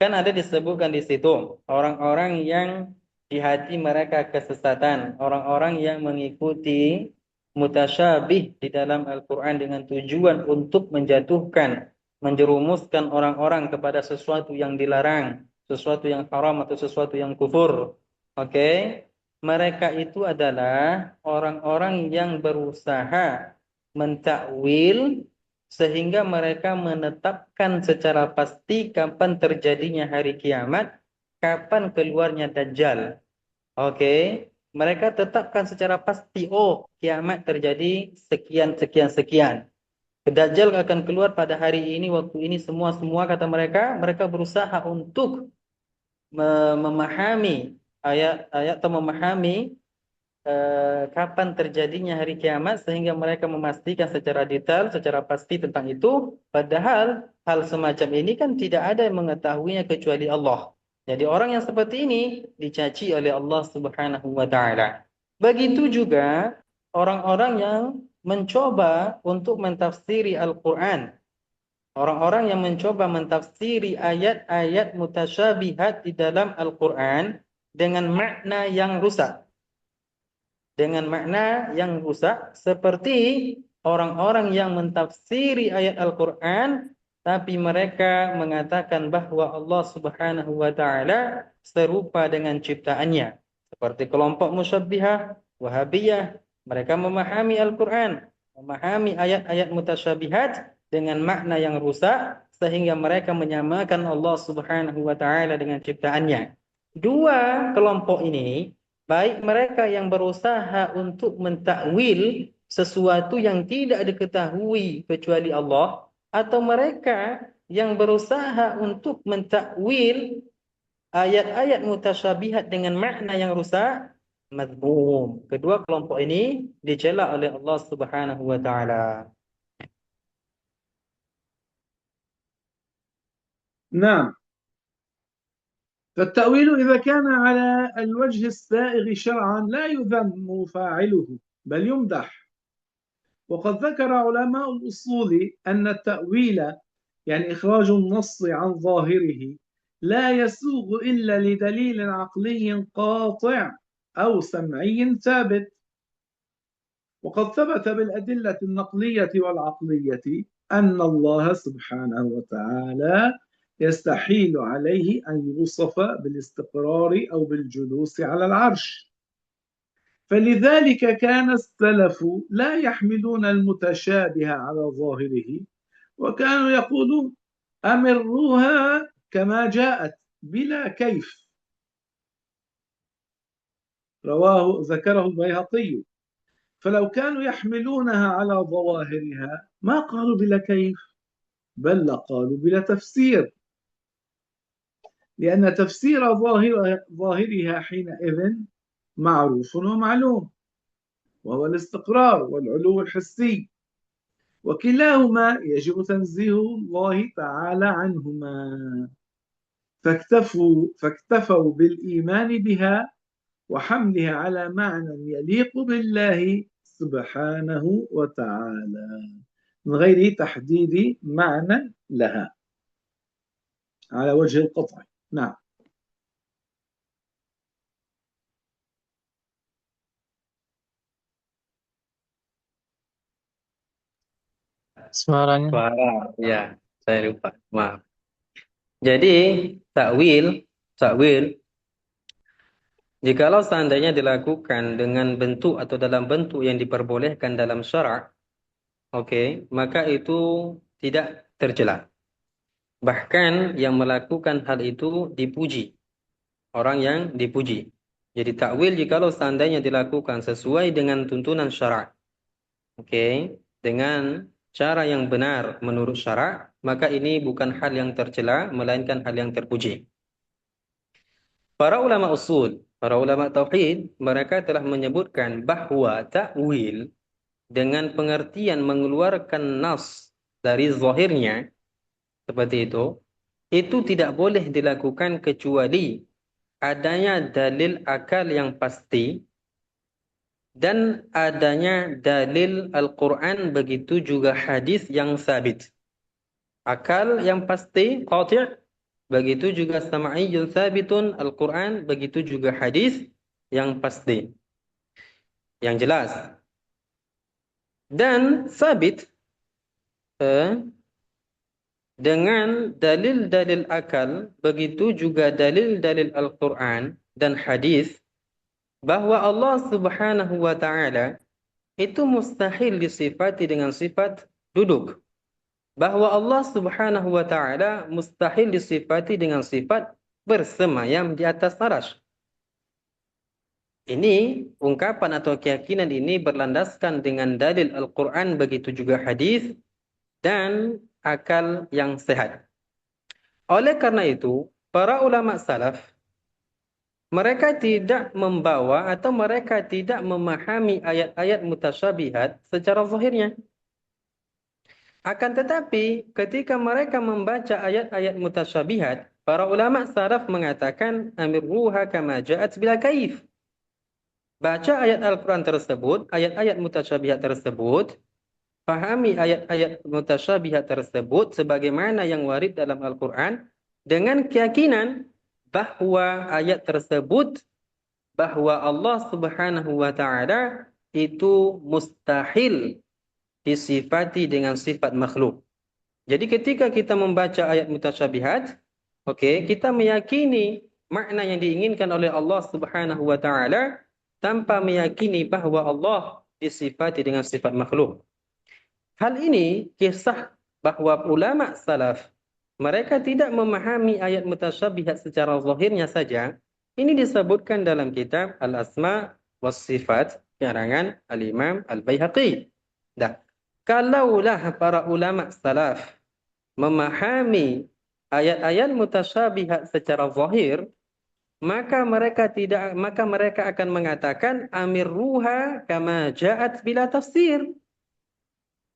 Kan ada disebutkan di situ orang-orang yang di hati mereka kesesatan, orang-orang yang mengikuti mutasyabih di dalam Al-Quran dengan tujuan untuk menjatuhkan, menjerumuskan orang-orang kepada sesuatu yang dilarang, sesuatu yang haram atau sesuatu yang kufur. Oke? Mereka itu adalah orang-orang yang berusaha mentakwil sehingga mereka menetapkan secara pasti kapan terjadinya hari kiamat, kapan keluarnya Dajjal. Oke, mereka tetapkan secara pasti, oh kiamat terjadi sekian, sekian, sekian. Dajjal akan keluar pada hari ini, waktu ini, semua kata mereka. Mereka berusaha untuk memahami ayat-ayat atau memahami kapan terjadinya hari kiamat sehingga mereka memastikan secara detail, secara pasti tentang itu, padahal hal semacam ini kan tidak ada yang mengetahuinya kecuali Allah. Jadi orang yang seperti ini dicaci oleh Allah Subhanahu wa taala. Begitu juga orang-orang yang mencoba untuk mentafsiri Al-Qur'an. Orang-orang yang mencoba mentafsiri ayat-ayat mutasyabihat di dalam Al-Qur'an dengan makna yang rusak. Dengan makna yang rusak, seperti orang-orang yang mentafsiri ayat Al-Quran tapi mereka mengatakan bahwa Allah Subhanahu wa taala serupa dengan ciptaannya, seperti kelompok musyabbihah, Wahabiyah. Mereka memahami Al-Quran, memahami ayat-ayat mutasyabihat dengan makna yang rusak sehingga mereka menyamakan Allah Subhanahu wa taala dengan ciptaannya. Dua kelompok ini, baik mereka yang berusaha untuk mentakwil sesuatu yang tidak diketahui kecuali Allah, atau mereka yang berusaha untuk mentakwil ayat-ayat mutasyabihat dengan makna yang rusak, madhmum. Kedua kelompok ini dicela oleh Allah Subhanahu wa taala. نعم. فالتأويل إذا كان على الوجه السائغ شرعا لا يذم فاعله بل يمدح. وقد ذكر علماء الأصول أن التأويل يعني إخراج النص عن ظاهره لا يسوغ إلا لدليل عقلي قاطع أو سمعي ثابت. وقد ثبت بالأدلة النقلية والعقلية أن الله سبحانه وتعالى يستحيل عليه أن يوصف بالاستقرار أو بالجلوس على العرش، فلذلك كان السلف لا يحملون المتشابه على ظاهره، وكانوا يقولون أمروها كما جاءت بلا كيف. ذكره البيهقي. فلو كانوا يحملونها على ظواهرها ما قالوا بلا كيف، بل لقالوا بلا تفسير، لأن تفسير ظاهرها حينئذ معروف ومعلوم، وهو الاستقرار والعلو الحسي، وكلاهما يجب تنزيه الله تعالى عنهما. فاكتفوا بالإيمان بها وحملها على معنى يليق بالله سبحانه وتعالى من غير تحديد معنى لها على وجه القطع. نعم. Suaranya Suara, ya, saya lupa. Maaf. Jadi, takwil, jikalau seandainya dilakukan dengan bentuk atau dalam bentuk yang diperbolehkan dalam syarak, oke, maka itu tidak tercela. Bahkan yang melakukan hal itu dipuji, orang yang dipuji. Jadi takwil jikalau seandainya dilakukan sesuai dengan tuntunan syarak, oke, dengan cara yang benar menurut syarak, maka ini bukan hal yang tercela, melainkan hal yang terpuji. Para ulama usul, para ulama tauhid, mereka telah menyebutkan bahwa takwil dengan pengertian mengeluarkan nas dari zahirnya, seperti itu tidak boleh dilakukan kecuali adanya dalil akal yang pasti dan adanya dalil Al-Quran, begitu juga hadis yang sabit. Akal yang pasti, qati', begitu juga sam'iyyun sabitun, Al-Quran, begitu juga hadis yang pasti, yang jelas. Dan sabit dengan dalil-dalil akal, begitu juga dalil-dalil Al-Quran dan hadis, bahwa Allah Subhanahu wa ta'ala itu mustahil disifati dengan sifat duduk. Bahwa Allah Subhanahu wa ta'ala mustahil disifati dengan sifat bersemayam di atas arasy. Ini ungkapan atau keyakinan ini berlandaskan dengan dalil Al-Quran, begitu juga hadis dan akal yang sehat. Oleh karena itu, para ulama salaf, mereka tidak membawa atau mereka tidak memahami ayat-ayat mutasyabihat secara zahirnya. Akan tetapi, ketika mereka membaca ayat-ayat mutasyabihat, para ulama salaf mengatakan amirruha kama ja'at bila kaif. Baca ayat Al-Quran tersebut, ayat-ayat mutasyabihat tersebut, pahami ayat-ayat mutasyabihat tersebut sebagaimana yang warid dalam Al-Quran, dengan keyakinan bahwa ayat tersebut, bahwa Allah Subhanahu wa ta'ala itu mustahil disifati dengan sifat makhluk. Jadi ketika kita membaca ayat mutasyabihat, kita meyakini makna yang diinginkan oleh Allah Subhanahu wa ta'ala tanpa meyakini bahwa Allah disifati dengan sifat makhluk. Hal ini kisah bahwa ulama salaf, mereka tidak memahami ayat mutasyabihat secara zahirnya saja. Ini disebutkan dalam kitab Al-Asma was Sifat karangan Al-Imam Al-Baihaqi. Kalaulah para ulama salaf memahami ayat-ayat mutasyabihat secara zahir, maka mereka akan mengatakan amirruha kama ja'at bila tafsir.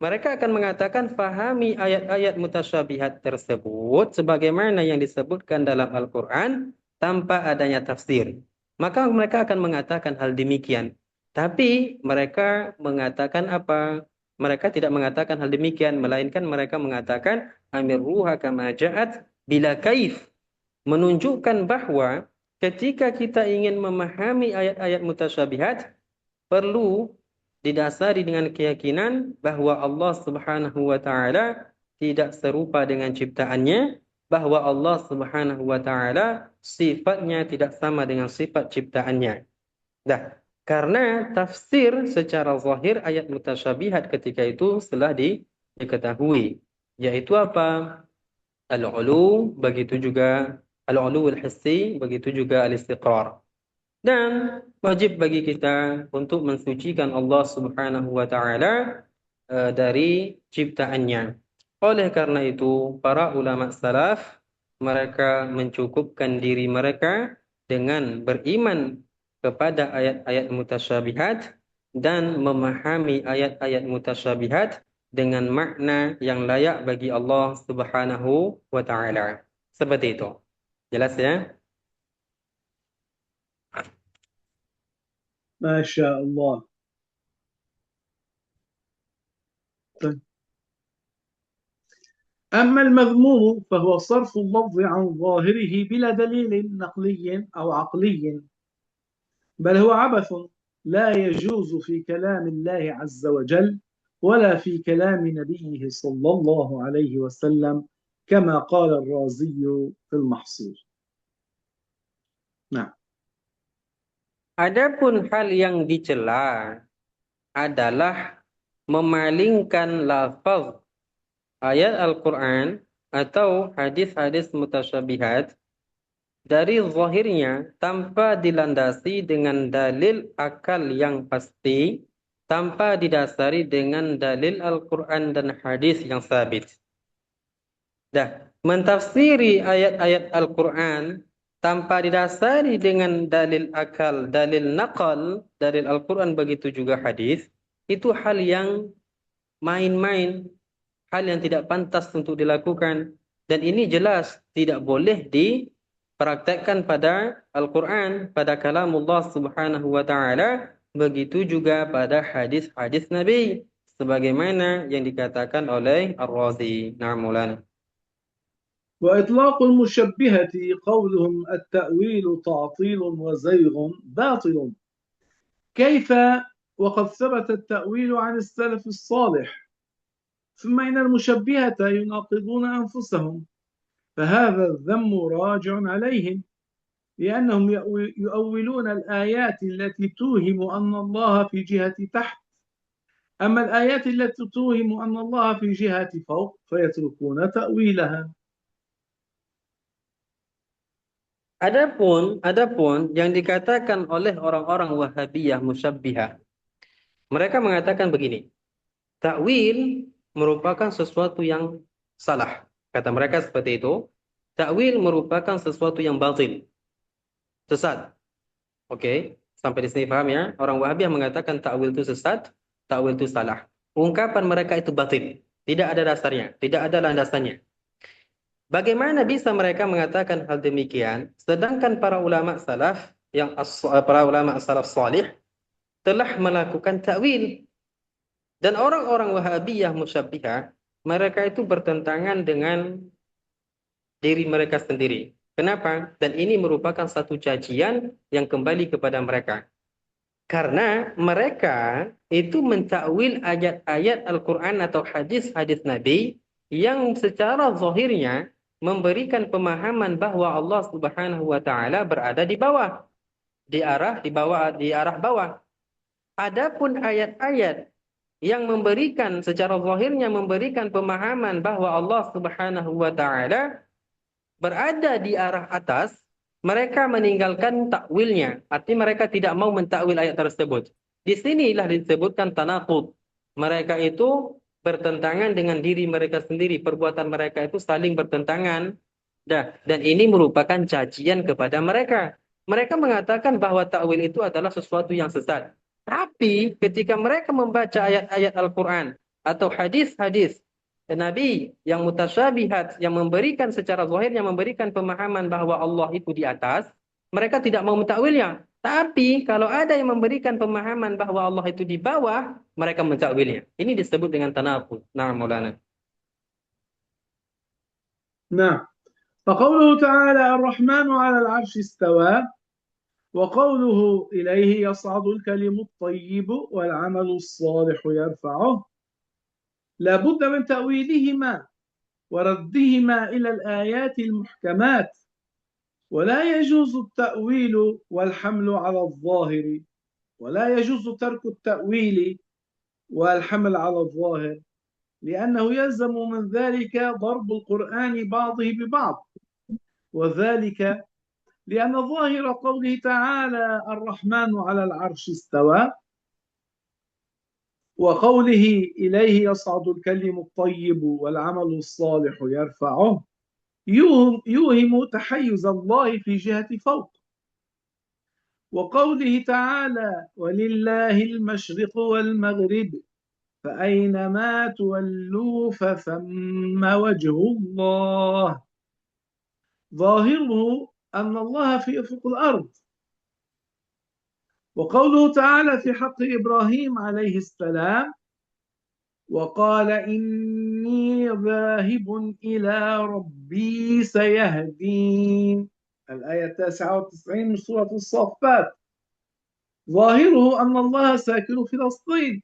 Mereka akan mengatakan fahami ayat-ayat mutasyabihat tersebut sebagaimana yang disebutkan dalam Al-Quran tanpa adanya tafsir. Maka mereka akan mengatakan hal demikian. Tapi mereka mengatakan apa? Mereka tidak mengatakan hal demikian, melainkan mereka mengatakan amirruha kama ja'at bila kaif. Menunjukkan bahwa ketika kita ingin memahami ayat-ayat mutasyabihat, perlu didasari dengan keyakinan bahwa Allah Subhanahu wa ta'ala tidak serupa dengan ciptaannya, bahwa Allah Subhanahu wa ta'ala sifatnya tidak sama dengan sifat ciptaannya. Karena tafsir secara zahir ayat mutasyabihat ketika itu telah diketahui, yaitu apa? Al-ulu, begitu juga al-ulu al-hissi, begitu juga al-istiqrar. Dan wajib bagi kita untuk mensucikan Allah Subhanahu wa ta'ala dari ciptaannya. Oleh karena itu, para ulama salaf, mereka mencukupkan diri mereka dengan beriman kepada ayat-ayat mutasyabihat dan memahami ayat-ayat mutasyabihat dengan makna yang layak bagi Allah Subhanahu wa ta'ala. Seperti itu. Jelas ya? ما شاء الله. طيب. أما المذموم فهو صرف اللفظ عن ظاهره بلا دليل نقلي أو عقلي، بل هو عبث لا يجوز في كلام الله عز وجل ولا في كلام نبيه صلى الله عليه وسلم، كما قال الرازي في المحصول. نعم. Adapun hal yang dicela adalah memalingkan lafaz ayat Al-Quran atau hadis-hadis mutasyabihat dari zahirnya tanpa dilandasi dengan dalil akal yang pasti, tanpa didasari dengan dalil Al-Quran dan hadis yang sabit. Mentafsiri ayat-ayat Al-Quran tanpa didasari dengan dalil akal, dalil naqal, dalil Al-Quran begitu juga hadis, itu hal yang main-main, hal yang tidak pantas untuk dilakukan. Dan ini jelas tidak boleh dipraktekkan pada Al-Quran, pada kalamullah subhanahu wa ta'ala, begitu juga pada hadis-hadis Nabi, sebagaimana yang dikatakan oleh Ar-Razi. Na'am. وإطلاق المشبهة قولهم التأويل تعطيل وزيغ باطل، كيف وقد ثبت التأويل عن السلف الصالح؟ ثم إن المشبهة يناقضون أنفسهم، فهذا الذم راجع عليهم، لأنهم يؤولون الآيات التي توهم أن الله في جهة تحت، أما الآيات التي توهم أن الله في جهة فوق فيتركون تأويلها. Adapun yang dikatakan oleh orang-orang Wahabiyah musyabbihah, mereka mengatakan begini, takwil merupakan sesuatu yang salah. Kata mereka seperti itu, takwil merupakan sesuatu yang batil, sesat. Oke, sampai di sini paham ya? Orang Wahabiyah mengatakan takwil itu sesat, takwil itu salah. Ungkapan mereka itu batil, tidak ada dasarnya, tidak ada landasannya. Bagaimana bisa mereka mengatakan hal demikian, sedangkan para ulama salaf salih telah melakukan takwil, dan orang-orang Wahabiyah musyabbihah mereka itu bertentangan dengan diri mereka sendiri. Kenapa? Dan ini merupakan satu cacian yang kembali kepada mereka. Karena mereka itu mentakwil ayat-ayat Al-Quran atau hadis-hadis Nabi yang secara zahirnya memberikan pemahaman bahwa Allah Subhanahu wa taala berada di bawah, di arah bawah. Adapun ayat-ayat yang memberikan secara zahirnya memberikan pemahaman bahwa Allah Subhanahu wa taala berada di arah atas, mereka meninggalkan takwilnya. Artinya mereka tidak mau mentakwil ayat tersebut. Di sinilah disebutkan tanaqud. Mereka itu bertentangan dengan diri mereka sendiri. Perbuatan mereka itu saling bertentangan. Dan ini merupakan cacian kepada mereka. Mereka mengatakan bahwa takwil itu adalah sesuatu yang sesat. Tapi ketika mereka membaca ayat-ayat Al-Quran atau hadis-hadis Nabi yang mutasyabihat, yang memberikan secara zahir, yang memberikan pemahaman bahwa Allah itu di atas, mereka tidak mau mentakwilnya. Tapi kalau ada yang memberikan pemahaman bahwa Allah itu di bawah, mereka mentakwilnya. Ini disebut dengan tanaqud. Na'am Maulana. نعم. فقوله تعالى الرحمن على العرش استوى، وقوله إليه يصعد الكلم الطيب والعمل الصالح يرفعه، لا بد من تأويلهما وردهما إلى الآيات المحكمات، ولا يجوز التأويل والحمل على الظاهر، ولا يجوز ترك التأويل والحمل على الظاهر، لأنه يلزم من ذلك ضرب القرآن بعضه ببعض، وذلك لأن ظاهر قوله تعالى الرحمن على العرش استوى، وقوله إليه يصعد الكلم الطيب والعمل الصالح يرفعه يوهم تحيز الله في جهة فوق، وقوله تعالى ولله المشرق والمغرب فأينما تولوا فثم وجه الله، ظاهره أن الله في أفق الأرض. وقوله تعالى في حق إبراهيم عليه السلام: وقال إني ذاهب إلى ربي سيهدين، الآية 99 من سورة الصافات. ظاهره أن الله ساكن في فلسطين،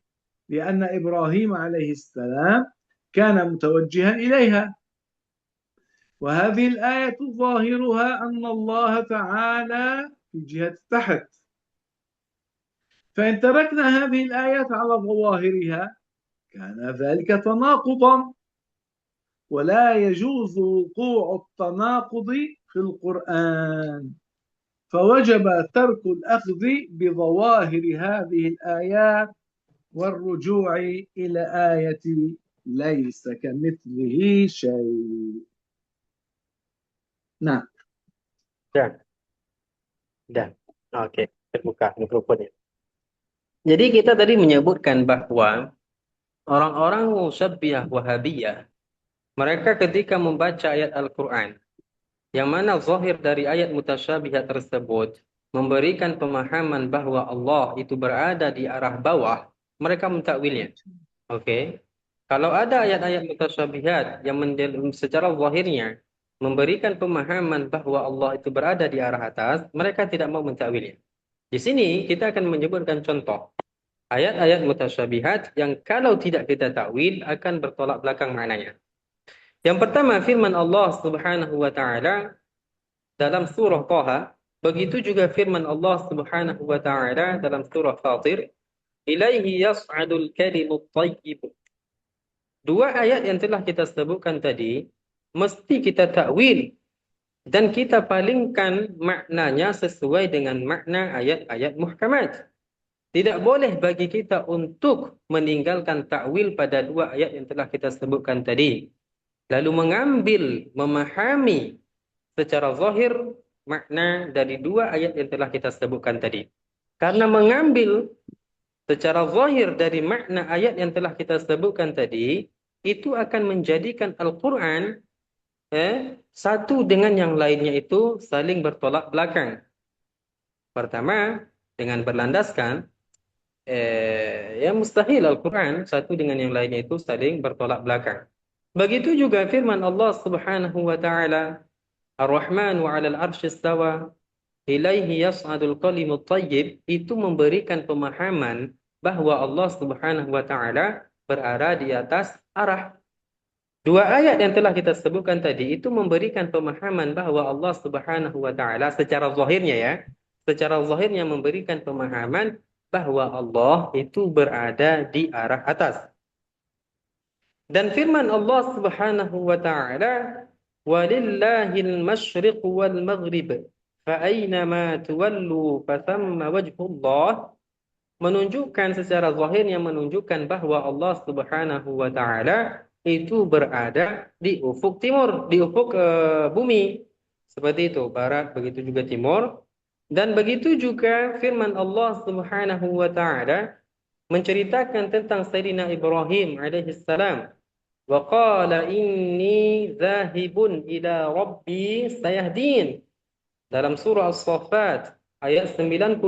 لأن إبراهيم عليه السلام كان متوجها إليها. وهذه الآية ظاهرها أن الله تعالى في جهة تحت. فإن تركنا هذه الآيات على ظواهرها كان ذلك تناقضا، ولا يجوز وقوع التناقض في القرآن، فوجب ترك الأخذ بظواهر هذه الآيات والرجوع إلى آية ليس كمثله شيء. Nah, Dan. Oke, terbuka mikrofonnya. Jadi kita tadi menyebutkan bahwa orang-orang Musyabbihah Wahabiyah, mereka ketika membaca ayat Al-Quran, yang mana zahir dari ayat mutasyabihat tersebut memberikan pemahaman bahwa Allah itu berada di arah bawah, mereka mentakwilnya. Oke. Kalau ada ayat-ayat mutasyabihat yang secara zahirnya memberikan pemahaman bahwa Allah itu berada di arah atas, mereka tidak mau mentakwilnya. Di sini kita akan menyebutkan contoh ayat-ayat mutasyabihat yang kalau tidak kita takwil akan bertolak belakang maknanya. Yang pertama, firman Allah Subhanahu wa taala dalam surah Taha, begitu juga firman Allah Subhanahu wa taala dalam surah Fatir, ilaihi yas'adul kalimut thayyib. Dua ayat yang telah kita sebutkan tadi mesti kita takwil dan kita palingkan maknanya sesuai dengan makna ayat-ayat muhkamat. Tidak boleh bagi kita untuk meninggalkan takwil pada dua ayat yang telah kita sebutkan tadi, lalu mengambil, memahami secara zahir makna dari dua ayat yang telah kita sebutkan tadi. Karena mengambil secara zahir dari makna ayat yang telah kita sebutkan tadi, itu akan menjadikan Al-Quran satu dengan yang lainnya itu saling bertolak belakang. Pertama, dengan berlandaskan mustahil Al-Quran satu dengan yang lainnya itu saling bertolak belakang. Begitu juga firman Allah Subhanahu wa taala, Ar-Rahman wa 'alal 'arsy istawa, ilaihi yas'adul kalimut thayyib, itu memberikan pemahaman bahwa Allah Subhanahu wa taala berada di atas arah. Dua ayat yang telah kita sebutkan tadi itu memberikan pemahaman bahwa Allah Subhanahu wa taala secara zahirnya secara zahirnya memberikan pemahaman bahwa Allah itu berada di arah atas. Dan firman Allah Subhanahu wa taala, walillahil masyriq wal maghrib fa aynama tuwallu fathamma wajhullah, menunjukkan secara zahirnya menunjukkan bahwa Allah Subhanahu wa taala itu berada di ufuk timur, di ufuk bumi. Seperti itu, barat, begitu juga timur. Dan begitu juga firman Allah Subhanahu wa taala menceritakan tentang Sayyidina Ibrahim alaihi salam. Wa qala inni zahibun ila rabbi sayahdin. Dalam surah As-Saffat ayat 99,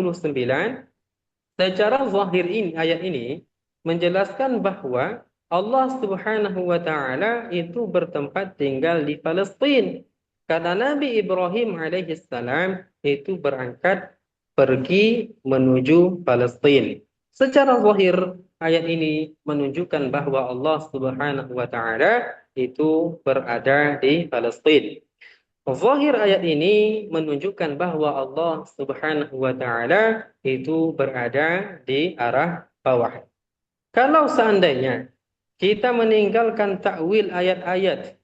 secara zahir ini, ayat ini menjelaskan bahwa Allah Subhanahu wa taala itu bertempat tinggal di Palestina. Karena Nabi Ibrahim alaihi salam itu berangkat pergi menuju Palestina. Secara zahir ayat ini menunjukkan bahwa Allah Subhanahu wa taala itu berada di Palestina. Zahir ayat ini menunjukkan bahwa Allah Subhanahu wa taala itu berada di arah bawah. Kalau seandainya kita meninggalkan takwil ayat-ayat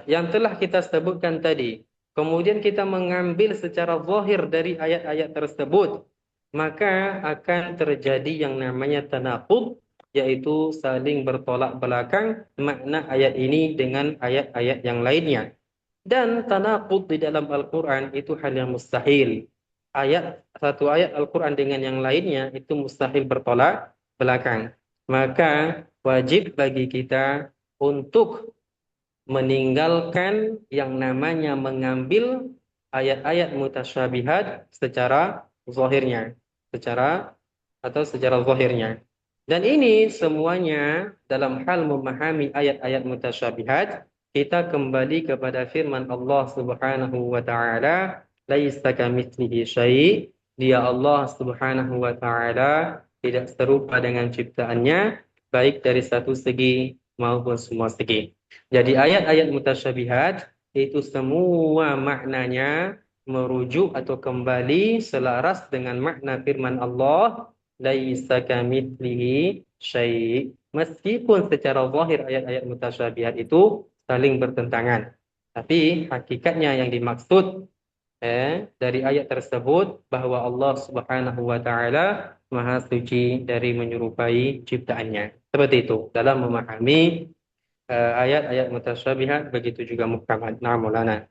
yang telah kita sebutkan tadi, kemudian kita mengambil secara zahir dari ayat-ayat tersebut, maka akan terjadi yang namanya tanaqud, yaitu saling bertolak belakang makna ayat ini dengan ayat-ayat yang lainnya. Dan tanaqud di dalam Al-Quran itu hal yang mustahil. Satu ayat Al-Quran dengan yang lainnya itu mustahil bertolak belakang. Maka wajib bagi kita untuk meninggalkan yang namanya mengambil ayat-ayat mutasyabihat secara zahirnya, secara zahirnya. Dan ini semuanya dalam hal memahami ayat-ayat mutasyabihat, kita kembali kepada firman Allah Subhanahu wa taala, "Laisa kamitslihi syai'." Dia Allah Subhanahu wa taala tidak serupa dengan ciptaannya, baik dari satu segi maupun semua segi. Jadi ayat-ayat mutasyabihat itu semua maknanya merujuk atau kembali selaras dengan makna firman Allah, laisa kamitslihi syai'. Meskipun secara zahir ayat-ayat mutasyabihat itu saling bertentangan, tapi hakikatnya yang dimaksud dari ayat tersebut bahwa Allah Subhanahu wa taala Maha suci dari menyerupai ciptaannya. Seperti itu dalam memahami ayat-ayat mutasyabihat, begitu juga muhkamat. Nah, Maulana.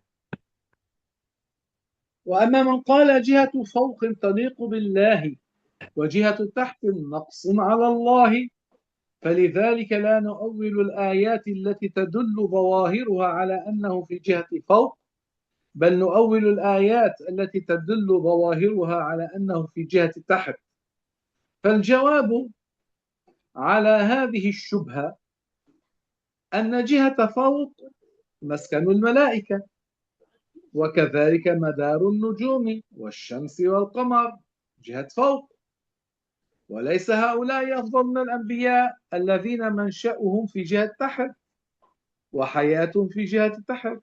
وأما من قال جهة فوق تليق بالله وجهة تحت نقص على الله فلذلك لا نؤول الآيات التي تدل ظواهرها على أنه في جهة فوق بل نؤول الآيات التي تدل ظواهرها على أنه في جهة تحت. فالجواب على هذه الشبهة أن جهة فوق مسكن الملائكة، وكذلك مدار النجوم والشمس والقمر جهة فوق، وليس هؤلاء أفضل من الأنبياء الذين منشأهم في جهة تحت وحياتهم في جهة تحت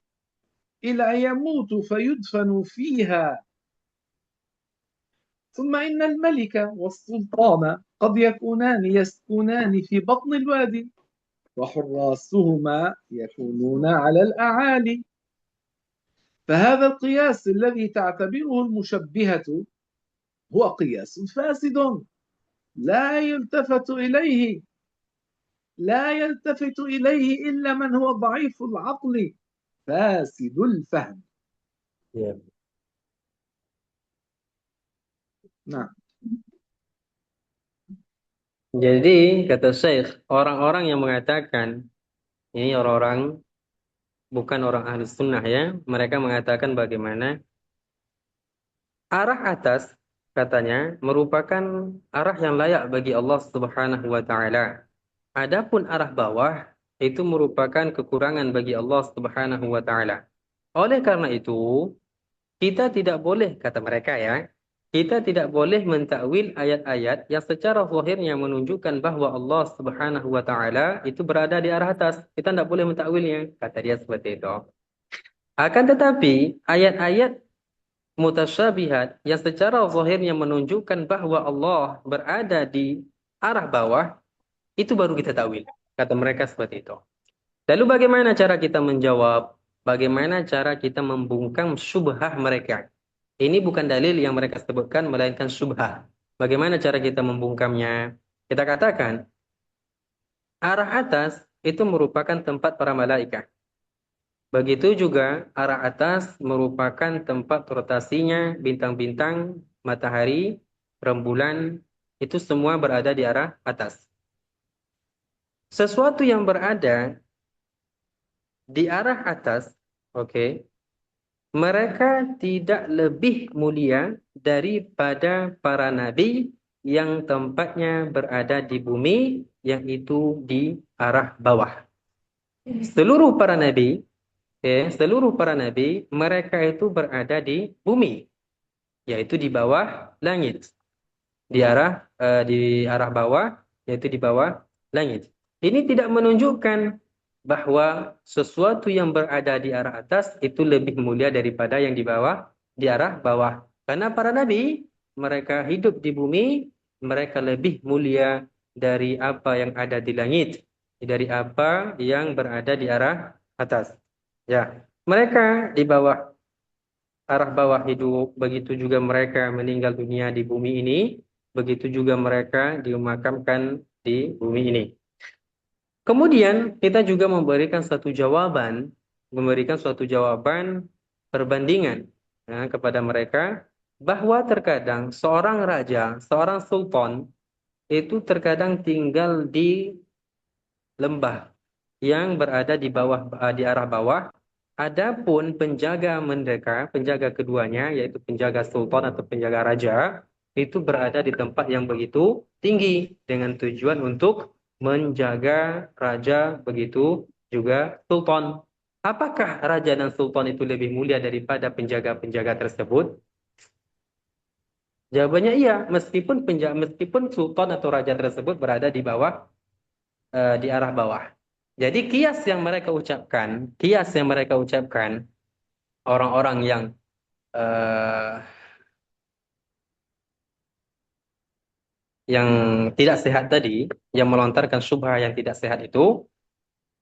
إلى أن يموتوا فيدفنوا فيها. ثم إن الملك والسلطان قد يسكنان في بطن الوادي وحراسهما يكونون على الأعالي. فهذا القياس الذي تعتبره المشبهة هو قياس فاسد لا يلتفت إليه إلا من هو ضعيف العقل فاسد الفهم. Nah, Jadi kata Syekh, orang-orang yang mengatakan ini orang-orang bukan orang ahli sunnah ya, mereka mengatakan bagaimana arah atas katanya merupakan arah yang layak bagi Allah Subhanahu wa taala. Adapun arah bawah itu merupakan kekurangan bagi Allah Subhanahu wa taala. Oleh karena itu, kita tidak boleh, kata mereka ya, kita tidak boleh mentakwil ayat-ayat yang secara zahirnya menunjukkan bahwa Allah Subhanahu wa taala itu berada di arah atas. Kita tidak boleh mentakwilnya, kata dia seperti itu. Akan tetapi, ayat-ayat mutasyabihat yang secara zahirnya menunjukkan bahwa Allah berada di arah bawah, itu baru kita takwil. Kata mereka seperti itu. Lalu bagaimana cara kita menjawab? Bagaimana cara kita membungkam syubhah mereka? Ini bukan dalil yang mereka sebutkan, melainkan syubhah. Bagaimana cara kita membungkamnya? Kita katakan, arah atas itu merupakan tempat para malaikat. Begitu juga arah atas merupakan tempat rotasinya bintang-bintang, matahari, rembulan, itu semua berada di arah atas. Sesuatu yang berada di arah atas, oke, mereka tidak lebih mulia daripada para nabi yang tempatnya berada di bumi, yang itu di arah bawah. Seluruh para nabi, mereka itu berada di bumi, yaitu di bawah langit, di arah bawah, yaitu di bawah langit. Ini tidak menunjukkan bahwa sesuatu yang berada di arah atas itu lebih mulia daripada yang di bawah, di arah bawah. Karena para nabi, mereka hidup di bumi, mereka lebih mulia dari apa yang ada di langit, dari apa yang berada di arah atas. Ya, mereka di bawah, arah bawah hidup, begitu juga mereka meninggal dunia di bumi ini, begitu juga mereka dimakamkan di bumi ini. Kemudian kita juga memberikan suatu jawaban perbandingan kepada mereka, bahwa terkadang seorang raja, seorang sultan itu terkadang tinggal di lembah, yang berada di bawah, di arah bawah. Adapun penjaga mereka, penjaga keduanya, yaitu penjaga sultan atau penjaga raja, itu berada di tempat yang begitu tinggi dengan tujuan untuk menjaga raja, begitu juga sultan. Apakah raja dan sultan itu lebih mulia daripada penjaga-penjaga tersebut? Jawabannya iya, meskipun sultan atau raja tersebut berada di bawah, di arah bawah. Jadi kias yang mereka ucapkan orang-orang eh, yang tidak sehat tadi, yang melontarkan syubhat yang tidak sehat itu,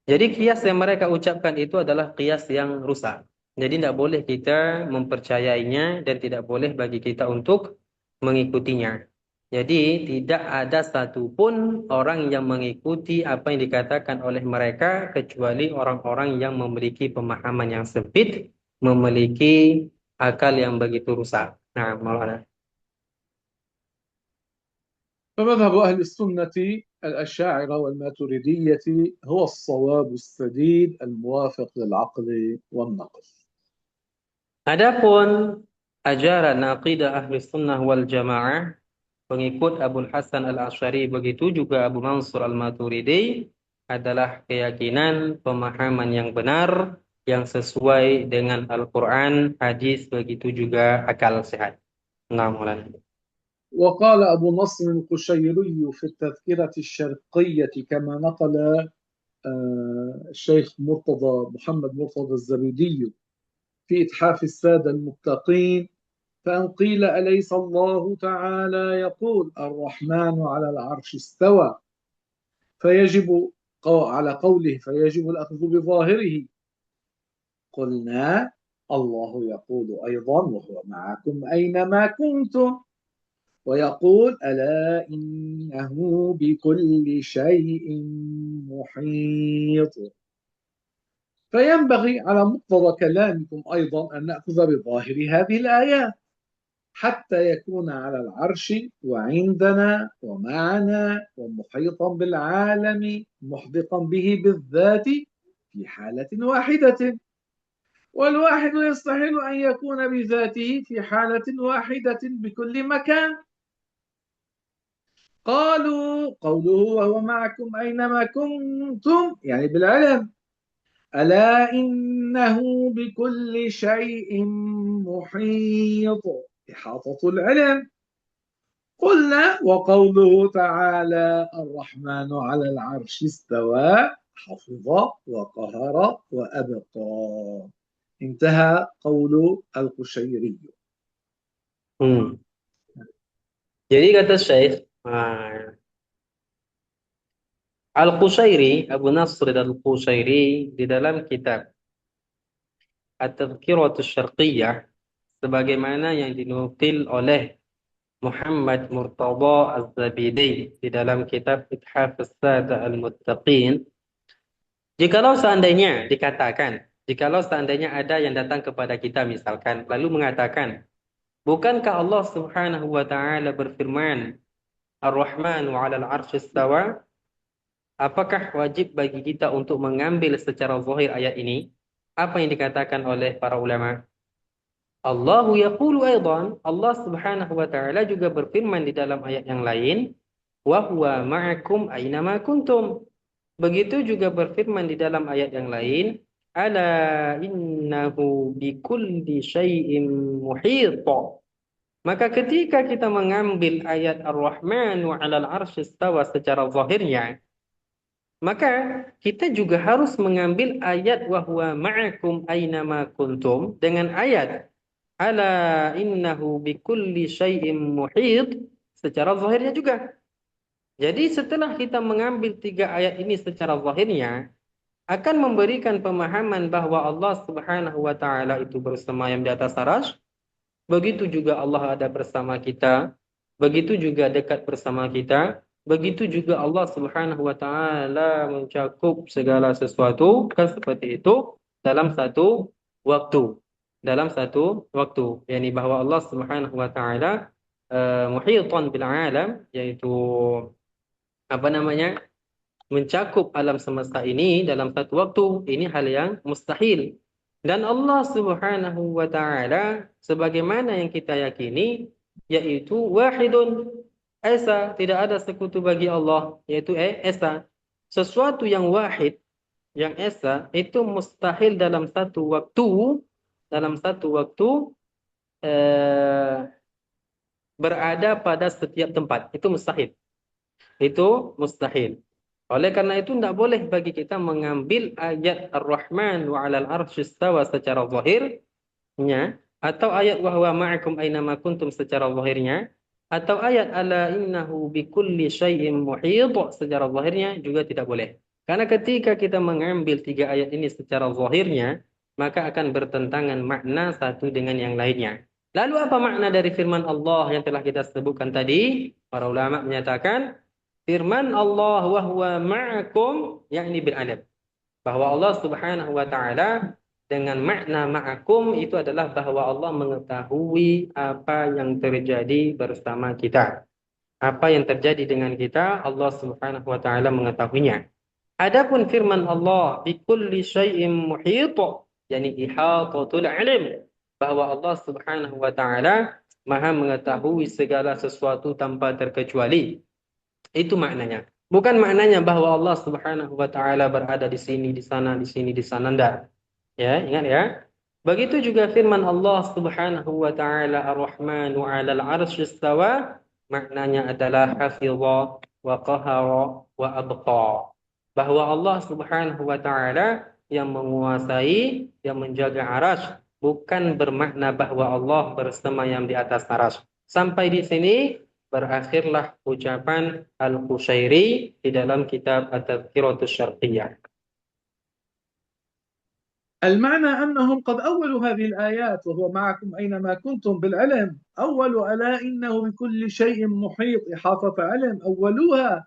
jadi kias yang mereka ucapkan itu adalah kias yang rusak. Jadi tidak boleh kita mempercayainya dan tidak boleh bagi kita untuk mengikutinya. Jadi tidak ada satupun orang yang mengikuti apa yang dikatakan oleh mereka kecuali orang-orang yang memiliki pemahaman yang sempit, memiliki akal yang begitu rusak. Nah, Maulana. فمذهب أهل السنة الأشاعرة والماتريدية هو الصواب السديد الموافق للعقل والنقل. Adapun ajaran aqidah ahli sunnah wal jamaah, pengikut Abu Hasan al-Asy'ari, begitu juga Abu Mansur al-Maturidi, adalah keyakinan pemahaman yang benar, yang sesuai dengan Al-Quran, hadis, begitu juga akal sehat. Nah, Maulana. وقال أبو نصر القشيري في التذكرة الشرقية كما نقل الشيخ محمد مرتضى الزبيدي في إتحاف السادة المتقين فأن قيل أليس الله تعالى يقول الرحمن على العرش استوى فيجب على قوله فيجب الأخذ بظاهره قلنا الله يقول أيضا وهو معكم أينما كنتم ويقول ألا إنه بكل شيء محيط فينبغي على مقتضى كلامكم أيضا أن نأخذ بظاهر هذه الآيات حتى يكون على العرش وعندنا ومعنا ومحيطا بالعالم محدقا به بالذات في حالة واحدة والواحد يستحيل أن يكون بذاته في حالة واحدة بكل مكان قالوا قوله وهو معكم أينما كنتم يعني بالعلم ألا إنه بكل شيء محيط إحاطة العلم قلنا وقوله تعالى الرحمن على العرش استوى حفظ وقهر وأبقى انتهى قول القشيري. Jadi kata Syekh Al-Qushairi, Abu Nasr Al-Qushairi, di dalam kitab At-Tadhkiratus Syarqiyah, sebagaimana yang dinukil oleh Muhammad Murtadha Az-Zabidi di dalam kitab Ithaf As-Sada Al-Muttaqin, jikalau seandainya ada yang datang kepada kita misalkan, lalu mengatakan, bukankah Allah Subhanahu wa Ta'ala berfirman, Ar-Rahmanu 'alal 'arsy istawa? Apakah wajib bagi kita untuk mengambil secara zahir ayat ini? Apa yang dikatakan oleh para ulama? Allahu yaqulu aidan, Allah Subhanahu wa Ta'ala juga berfirman di dalam ayat yang lain, wa huwa ma'akum aynama kuntum. Begitu juga berfirman di dalam ayat yang lain, ala innahu bikulli syai'in muhit. Maka ketika kita mengambil ayat Ar-Rahman wa 'alal 'arsy istawa secara zahirnya, maka kita juga harus mengambil ayat wa huwa ma'akum aynama kuntum dengan ayat ala innahu bikulli syai'in muhit secara zahirnya juga. Jadi setelah kita mengambil tiga ayat ini secara zahirnya, akan memberikan pemahaman bahwa Allah Subhanahu wa Ta'ala itu bersemayam di atas arsy. Begitu juga Allah ada bersama kita, begitu juga dekat bersama kita, begitu juga Allah Subhanahu wa Ta'ala mencakup segala sesuatu, kan seperti itu dalam satu waktu. Yani bahwa Allah Subhanahu wa Ta'ala muhitan bil alam, yaitu apa namanya? mencakup alam semesta ini dalam satu waktu, ini hal yang mustahil. Dan Allah Subhanahu wa taala sebagaimana yang kita yakini yaitu wahidun esa, tidak ada sekutu bagi Allah, yaitu esa. Sesuatu yang wahid, yang esa itu mustahil dalam satu waktu eh, berada pada setiap tempat. Itu mustahil. Itu mustahil. Oleh karena itu tidak boleh bagi kita mengambil ayat Ar-Rahman wa 'alal arsy istawa secara zahirnya, atau ayat wa huwa ma'akum aina ma kuntum secara zahirnya, atau ayat ala innahu bikulli syai'in muhit secara zahirnya juga tidak boleh. Karena ketika kita mengambil tiga ayat ini secara zahirnya, maka akan bertentangan makna satu dengan yang lainnya. Lalu apa makna dari firman Allah yang telah kita sebutkan tadi? Para ulama menyatakan firman Allah wa huwa ma'akum yakni bil adab, bahwa Allah Subhanahu wa taala dengan makna ma'akum itu adalah bahwa Allah mengetahui apa yang terjadi bersama kita. Apa yang terjadi dengan kita, Allah Subhanahu wa taala mengetahuinya. Adapun firman Allah bi kulli syai'in muhit, yakni ihatatul ilm, bahwa Allah Subhanahu wa taala Maha mengetahui segala sesuatu tanpa terkecuali. Itu maknanya. Bukan maknanya bahwa Allah Subhanahu wa taala berada di sini, di sana, di sini, di sana, enggak. Ya, ingat ya. Begitu juga firman Allah Subhanahu wa taala Ar-Rahman 'alal 'arsy istawa, maknanya adalah hafidha wa qahara wa abqa. Bahwa Allah Subhanahu wa taala yang menguasai, yang menjaga arasy, bukan bermakna bahwa Allah bersemayam di atas arasy. Sampai di sini berakhirlah ucapan Al-Qushairi di dalam kitab At-Tadhkiratus Syarqiyyah. المعنى أنهم قد أولوا هذه الآيات وهو معكم أينما كنتم بالعلم، أولوا ألا إنه بكل شيء محيط، إحاطة علم، أولوها.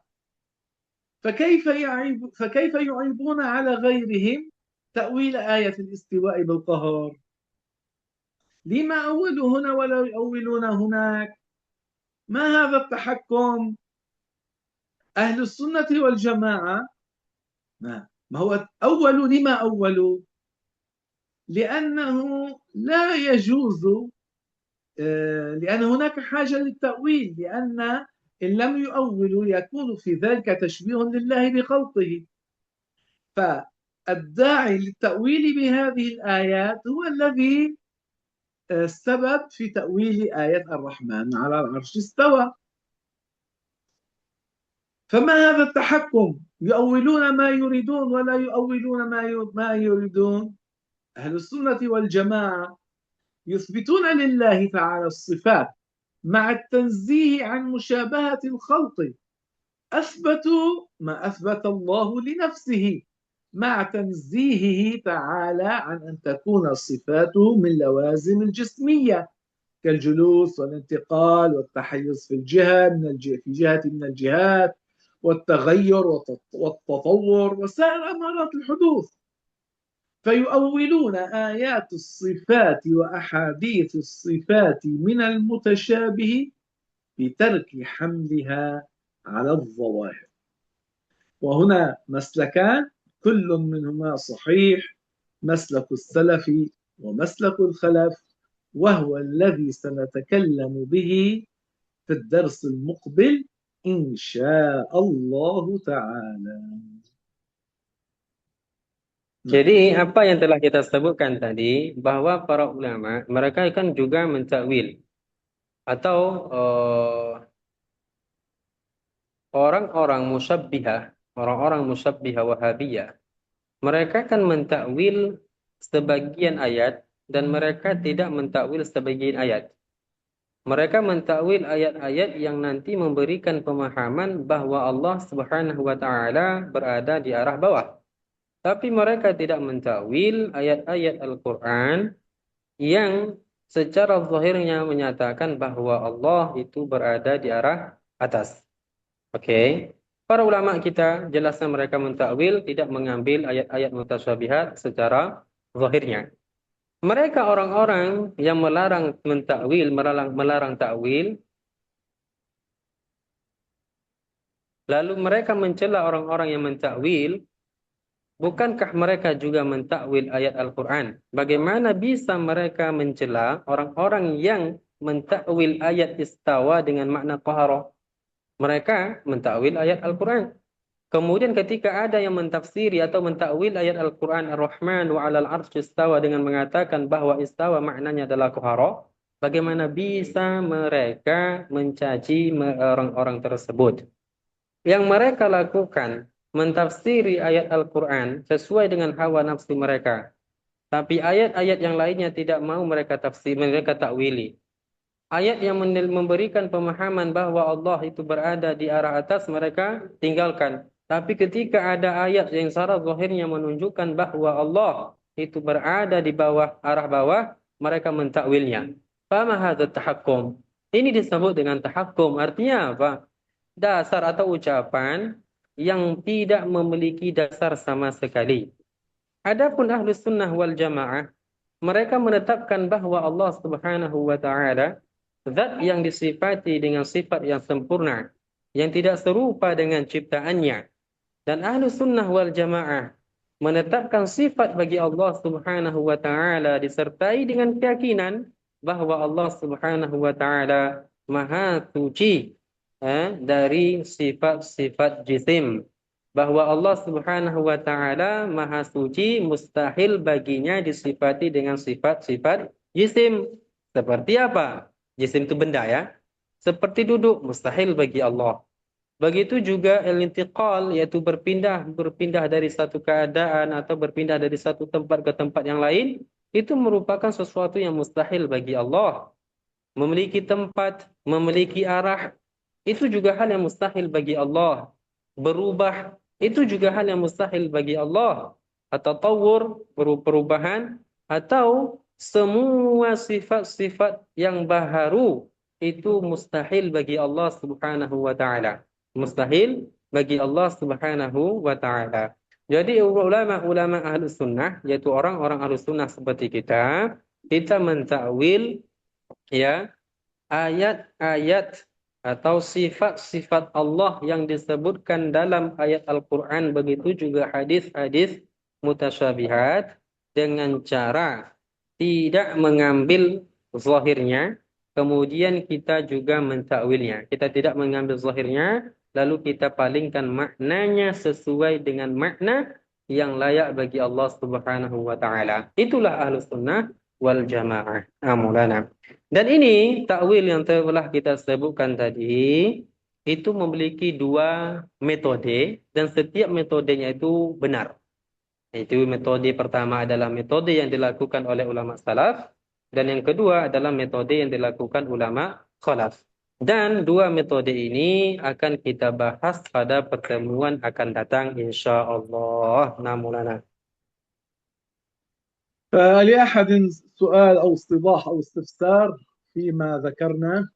فكيف يعيبون على غيرهم تأويل آية الاستواء بالقهر؟ لما أولوا هنا ولا يؤولون هناك؟ ما هذا التحكم؟ أهل السنة والجماعة ما هو أولوا، لما أولوا؟ لأنه لا يجوز، لأن هناك حاجة للتأويل، لأن إن لم يؤولوا يكون في ذلك تشبيه لله بخلقه. فالداعي للتأويل بهذه الآيات هو الذي السبب في تأويل آية الرحمن على العرش استوى. فما هذا التحكم؟ يؤولون ما يريدون ولا يؤولون ما يريدون. أهل السنة والجماعة يثبتون لله تعالى الصفات مع التنزيه عن مشابهة الخلق، أثبتوا ما أثبت الله لنفسه مع تنزيهه تعالى عن أن تكون صفاته من لوازم الجسمية كالجلوس والانتقال والتحيز في جهة من الجهات والتغير والتطور وسائر أمارات الحدوث. فيؤولون آيات الصفات وأحاديث الصفات من المتشابه بترك حملها على الظواهر. وهنا مسلكان كل منهما صحيح، مسلك السلف ومسلك الخلف، وهو الذي سنتكلم به في الدرس المقبل إن شاء الله تعالى. Jadi apa yang telah kita sebutkan tadi, bahwa para ulama mereka kan juga mentakwil, atau orang-orang musyabbihah wahabiyah, mereka kan mentakwil sebagian ayat dan mereka tidak mentakwil sebagian ayat. Mereka mentakwil ayat-ayat yang nanti memberikan pemahaman bahwa Allah Subhanahu wa taala berada di arah bawah. Tapi mereka tidak mentakwil ayat-ayat Al-Quran yang secara zahirnya menyatakan bahwa Allah itu berada di arah atas. Oke. Para ulama kita jelasnya mereka mentakwil, tidak mengambil ayat-ayat mutasyabihat secara zahirnya. Mereka orang-orang yang melarang mentakwil, melarang takwil, Lalu mereka mencela orang-orang yang mentakwil. Bukankah mereka juga mentakwil ayat Al-Quran? Bagaimana bisa mereka mencela orang-orang yang mentakwil ayat istawa dengan makna qahara? Mereka mentakwil ayat Al-Quran. Kemudian ketika ada yang mentafsiri atau mentakwil ayat Al-Quran Ar-Rahman wa 'alal 'arsy istawa dengan mengatakan bahwa istawa maknanya adalah qahara, bagaimana bisa mereka mencaci orang-orang tersebut? Yang mereka lakukan mentafsiri ayat Al-Quran sesuai dengan hawa nafsu mereka. Tapi ayat-ayat yang lainnya tidak mau mereka tafsir, mereka takwili. Ayat yang memberikan pemahaman bahwa Allah itu berada di arah atas mereka tinggalkan. Tapi ketika ada ayat yang secara zahirnya menunjukkan bahwa Allah itu berada di bawah, arah bawah, mereka mentakwilnya. Fama hadzal tahakkum. Ini disebut dengan tahakkum. Artinya apa? Dasar atau ucapan yang tidak memiliki dasar sama sekali. Adapun Ahlus Sunnah wal Jamaah, mereka menetapkan bahwa Allah Subhanahu wa taala zat yang disifati dengan sifat yang sempurna, yang tidak serupa dengan ciptaannya. Dan Ahlus Sunnah wal Jamaah menetapkan sifat bagi Allah Subhanahu wa taala disertai dengan keyakinan bahwa Allah Subhanahu wa taala Maha Suci dari sifat-sifat jisim, bahwa Allah Subhanahu wa taala Maha Suci, mustahil baginya disifati dengan sifat-sifat jisim. Seperti apa? Jisim itu benda ya. Seperti duduk, mustahil bagi Allah. Begitu juga al-intiqal, yaitu berpindah dari satu keadaan atau berpindah dari satu tempat ke tempat yang lain, itu merupakan sesuatu yang mustahil bagi Allah. Memiliki tempat, memiliki arah, itu juga hal yang mustahil bagi Allah. Berubah, itu juga hal yang mustahil bagi Allah. Atau tawur, perubahan, atau semua sifat-sifat yang baharu, itu mustahil bagi Allah Subhanahu wa taala. Mustahil bagi Allah Subhanahu wa taala. Jadi ulama-ulama Ahlus Sunnah, yaitu orang-orang Ahlus Sunnah seperti kita mentakwil ya ayat-ayat atau sifat-sifat Allah yang disebutkan dalam ayat Al-Quran, begitu juga hadis-hadis mutasyabihat, dengan cara tidak mengambil zahirnya, kemudian kita juga mentakwilnya. Kita tidak mengambil zahirnya, lalu kita palingkan maknanya sesuai dengan makna yang layak bagi Allah Subhanahu wa taala. Itulah Ahlus Sunnah wal Jamaah. Amulana. Dan ini takwil yang telah kita sebutkan tadi itu memiliki dua metode, dan setiap metodenya itu benar. Itu metode pertama adalah metode yang dilakukan oleh ulama salaf, dan yang kedua adalah metode yang dilakukan ulama khalaf. Dan dua metode ini akan kita bahas pada pertemuan akan datang insyaallah. Namulana. فلأحد سؤال أو استيضاح أو استفسار فيما ذكرنا؟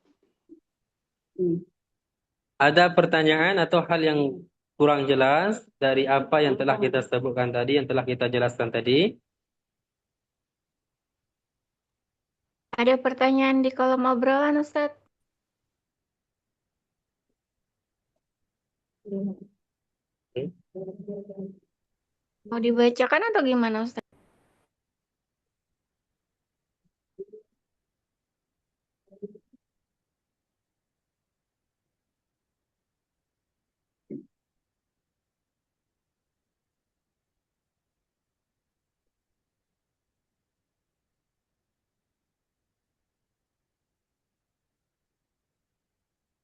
Ada pertanyaan atau hal yang kurang jelas dari apa yang telah kita sebutkan tadi, yang telah kita jelaskan tadi? Ada pertanyaan di kolom obrolan, Ustadz? Mau dibacakan atau gimana, Ustadz?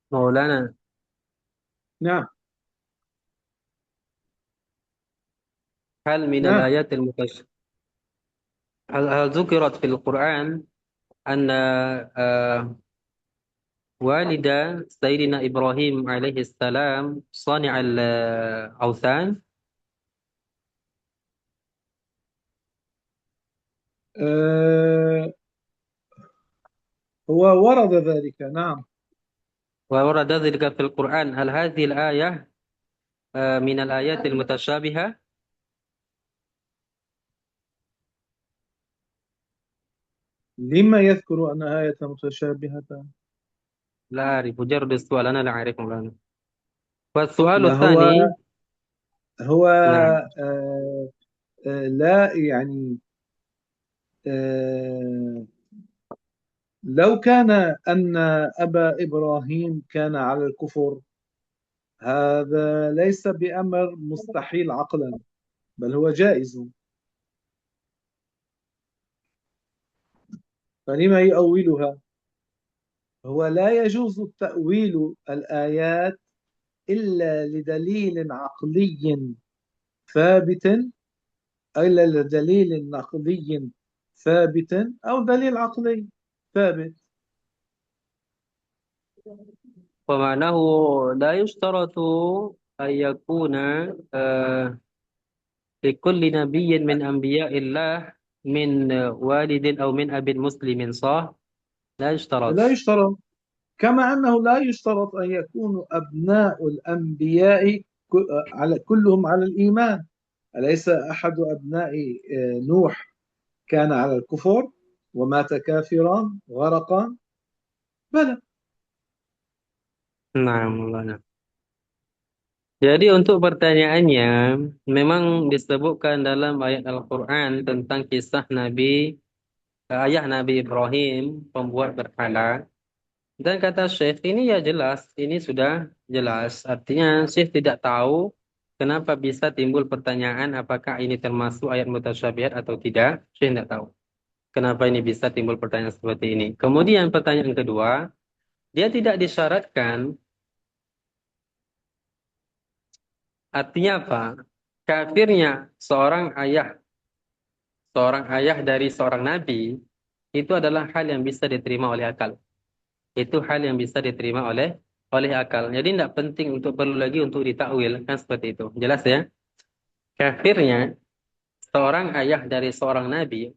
Maulana, نعم hal min نعم al-ayat al-mutash hal zukirat fil Quran anna walida Sayyidina Ibrahim alaihi salam sani'al awthan. هو ورد ذلك نعم. وورد ذلك في القرآن. هل هذه الآية من الآيات المتشابهة؟ لما يذكر أن آية متشابهة؟ لا أعرف، مجرد السؤال، أنا لا أعرف مولانا. والسؤال ما هو الثاني. هو نعم. لا يعني آه، لو كان أن أبا إبراهيم كان على الكفر، هذا ليس بأمر مستحيل عقلا، بل هو جائز. فلما يؤولها؟ هو لا يجوز تأويل الآيات إلا لدليل عقلي ثابت، إلا لدليل نقدي ثابت أو دليل عقلي ثابت. ومعناه لا يشترط أن يكون لكل نبي من أنبياء الله من والد أو من أب مسلم، صح؟ لا يشترط. لا يشترط، كما أنه لا يشترط أن يكونوا أبناء الأنبياء على كلهم على الإيمان. أليس أحد أبناء نوح كان على الكفر ومات كافرا غرقا؟ بلى. Nah, Maulana. Jadi untuk pertanyaannya, memang disebutkan dalam ayat Al-Quran tentang kisah ayah Nabi Ibrahim, pembuat berhala. Dan kata Syekh, ini ya jelas, ini sudah jelas. Artinya Syekh tidak tahu kenapa bisa timbul pertanyaan apakah ini termasuk ayat mutasyabihat atau tidak. Syekh tidak tahu kenapa ini bisa timbul pertanyaan seperti ini. Kemudian pertanyaan kedua, dia tidak disyaratkan. Artinya apa? Kafirnya seorang ayah dari seorang nabi, itu adalah hal yang bisa diterima oleh akal. Itu hal yang bisa diterima oleh akal. Jadi tidak penting untuk perlu lagi untuk ditakwil, kan seperti itu. Jelas ya? Kafirnya seorang ayah dari seorang nabi,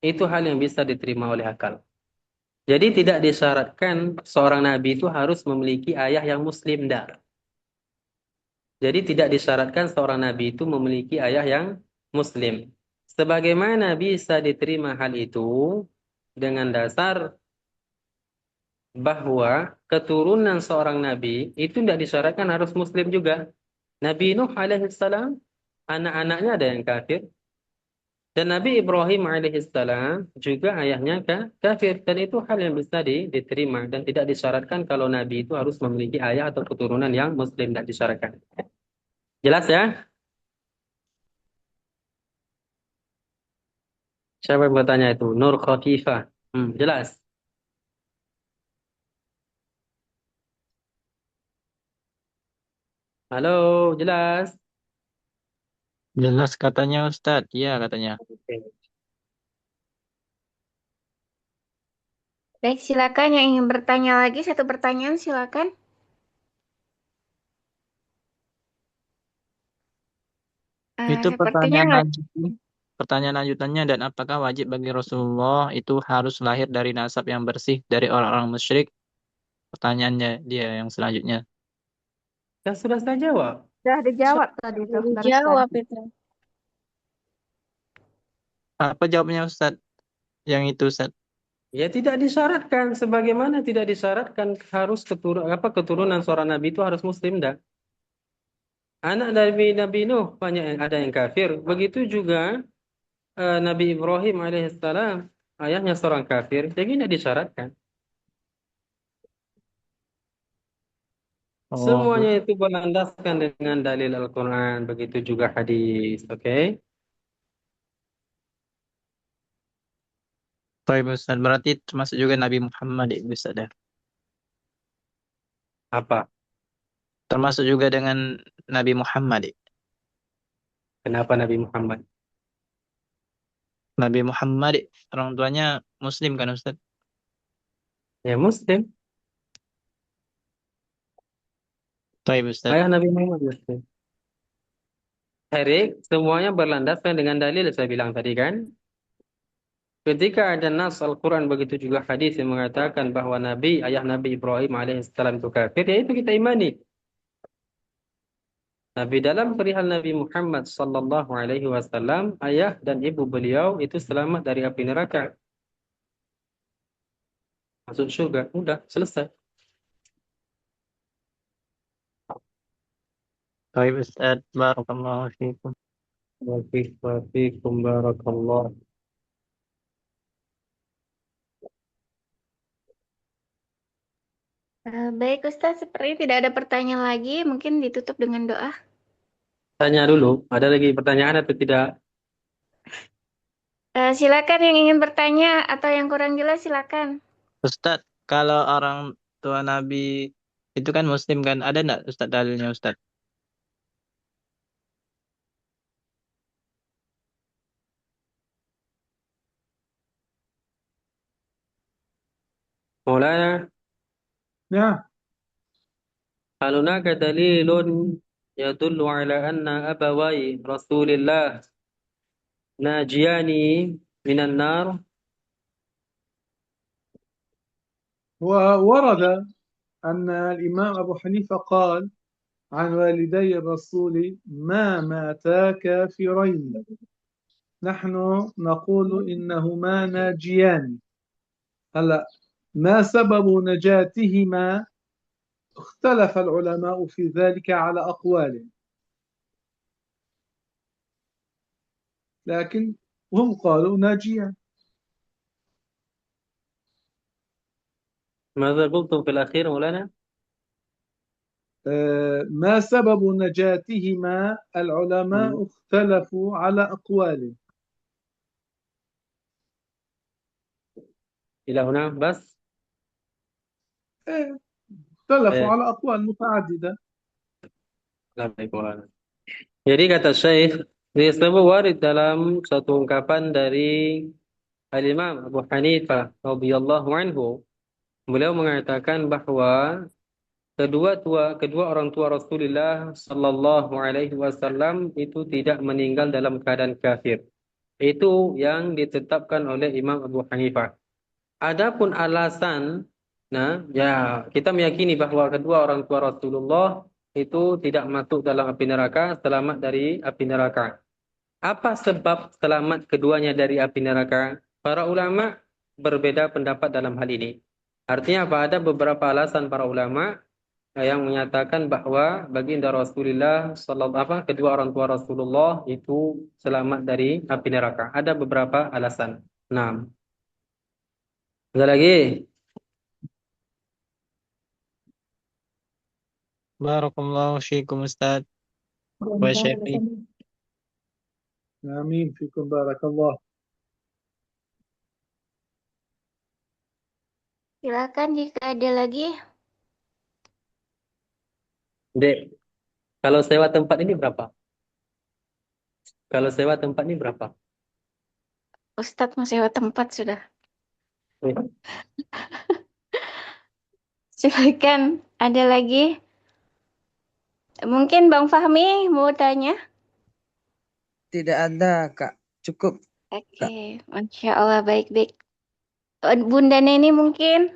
itu hal yang bisa diterima oleh akal. Jadi tidak disyaratkan seorang nabi itu harus memiliki ayah yang muslim, tidak. Jadi tidak disyaratkan seorang nabi itu memiliki ayah yang muslim. Sebagaimana bisa diterima hal itu dengan dasar bahwa keturunan seorang nabi itu tidak disyaratkan harus muslim juga. Nabi Nuh alaihissalam, anak-anaknya ada yang kafir. Dan Nabi Ibrahim alaihissalam juga ayahnya kafir. Dan itu hal yang bisa diterima. Dan tidak disyaratkan kalau nabi itu harus memiliki ayah atau keturunan yang muslim. Tidak disyaratkan. Jelas ya? Siapa yang bertanya itu? Nur Khafifah. Jelas. Halo, jelas. Jelas katanya Ustadz. Iya katanya. Oke. Baik, silakan yang ingin bertanya lagi. Satu pertanyaan, silakan. Itu Sepertinya nggak. pertanyaan lanjutannya, dan apakah wajib bagi Rasulullah itu harus lahir dari nasab yang bersih dari orang-orang musyrik? Pertanyaannya dia yang selanjutnya. Kan sudah saya jawab. Sudah dijawab tadi tuh barusan. Dijawab itu. Apa jawabnya Ustadz? Yang itu Ustadz. Ya tidak disyaratkan. Sebagaimana tidak disyaratkan harus keturunan seorang nabi itu harus muslim, dah. Anak dari Nabi Nuh banyak yang ada yang kafir. Begitu juga Nabi Ibrahim alaihissalam, ayahnya seorang kafir. Jadi tidak disyaratkan. Oh, Semuanya itu berlandaskan dengan dalil Al-Quran. Begitu juga hadis. Oke? baik Ustadz. Berarti termasuk juga Nabi Muhammad ya Ustadz ya? Apa? Termasuk juga dengan Nabi Muhammad ya? Kenapa Nabi Muhammad? Nabi Muhammad ya, orang tuanya Muslim kan Ustadz? Ya Muslim. Baik Ustadz. Ayah Nabi Muhammad Muslim. Erik, semuanya berlandaskan dengan dalil saya bilang tadi kan. Ketika ada nas Al-Quran begitu juga hadis yang mengatakan bahwa ayah Nabi Ibrahim alaihissalam itu kafir, ya itu kita imani. Nabi dalam perihal Nabi Muhammad sallallahu alaihi wasallam, ayah dan ibu beliau itu selamat dari api neraka. Masuk surga, udah selesai. Baik Ustaz, barakallahu fiikum. Wafikum barakallah. Baik Ustaz, sepertinya tidak ada pertanyaan lagi. Mungkin ditutup dengan doa. Tanya dulu, ada lagi pertanyaan atau tidak? Silakan yang ingin bertanya atau yang kurang jelas silakan. Ustaz, kalau orang tua Nabi itu kan Muslim kan, ada enggak Ustaz dalilnya Ustaz? Maulana, نعم. هل هناك دليل يدل على أن أبوي رسول الله ناجيان من النار؟ وورد أن الإمام أبو حنيفة قال عن والدي الرسول ما ماتا كافرين، نحن نقول إنهما ناجيان. هلا ما سبب نجاتهما؟ اختلف العلماء في ذلك على أقوال، لكن هم قالوا ناجيان. ماذا قلتم في الأخير مولانا؟ ما سبب نجاتهما؟ العلماء اختلفوا على أقوال. إلى هنا بس؟ اختلفوا على أقوال متعددة. Baik, Maulana. Jadi kata Syekh, disebut warid dalam satu ungkapan dari Al-Imam Abu Hanifah radhiyallahu anhu. Beliau mengatakan bahwa kedua orang tua Rasulullah sallallahu alaihi wasallam itu tidak meninggal dalam keadaan kafir. Itu yang ditetapkan oleh Imam Abu Hanifah. Adapun alasan, nah, ya kita meyakini bahwa kedua orang tua Rasulullah itu tidak masuk dalam api neraka, selamat dari api neraka. Apa sebab selamat keduanya dari api neraka? Para ulama berbeda pendapat dalam hal ini. Artinya apa? Ada beberapa alasan para ulama yang menyatakan bahwa baginda Rasulullah kedua orang tua Rasulullah itu selamat dari api neraka. Ada beberapa alasan. Nah, ada lagi? Barakallahu fiikum Ustaz. Wa syaikhi. آمين فيكم بارك الله. Silakan jika ada lagi. Dek, kalau sewa tempat ini berapa? Kalau sewa tempat ini berapa? Ustadz mau sewa tempat sudah. Silakan, ada lagi? Mungkin Bang Fahmi mau tanya? Tidak ada, Kak. Cukup. Oke, Masya Allah, baik-baik. Bunda Neni mungkin?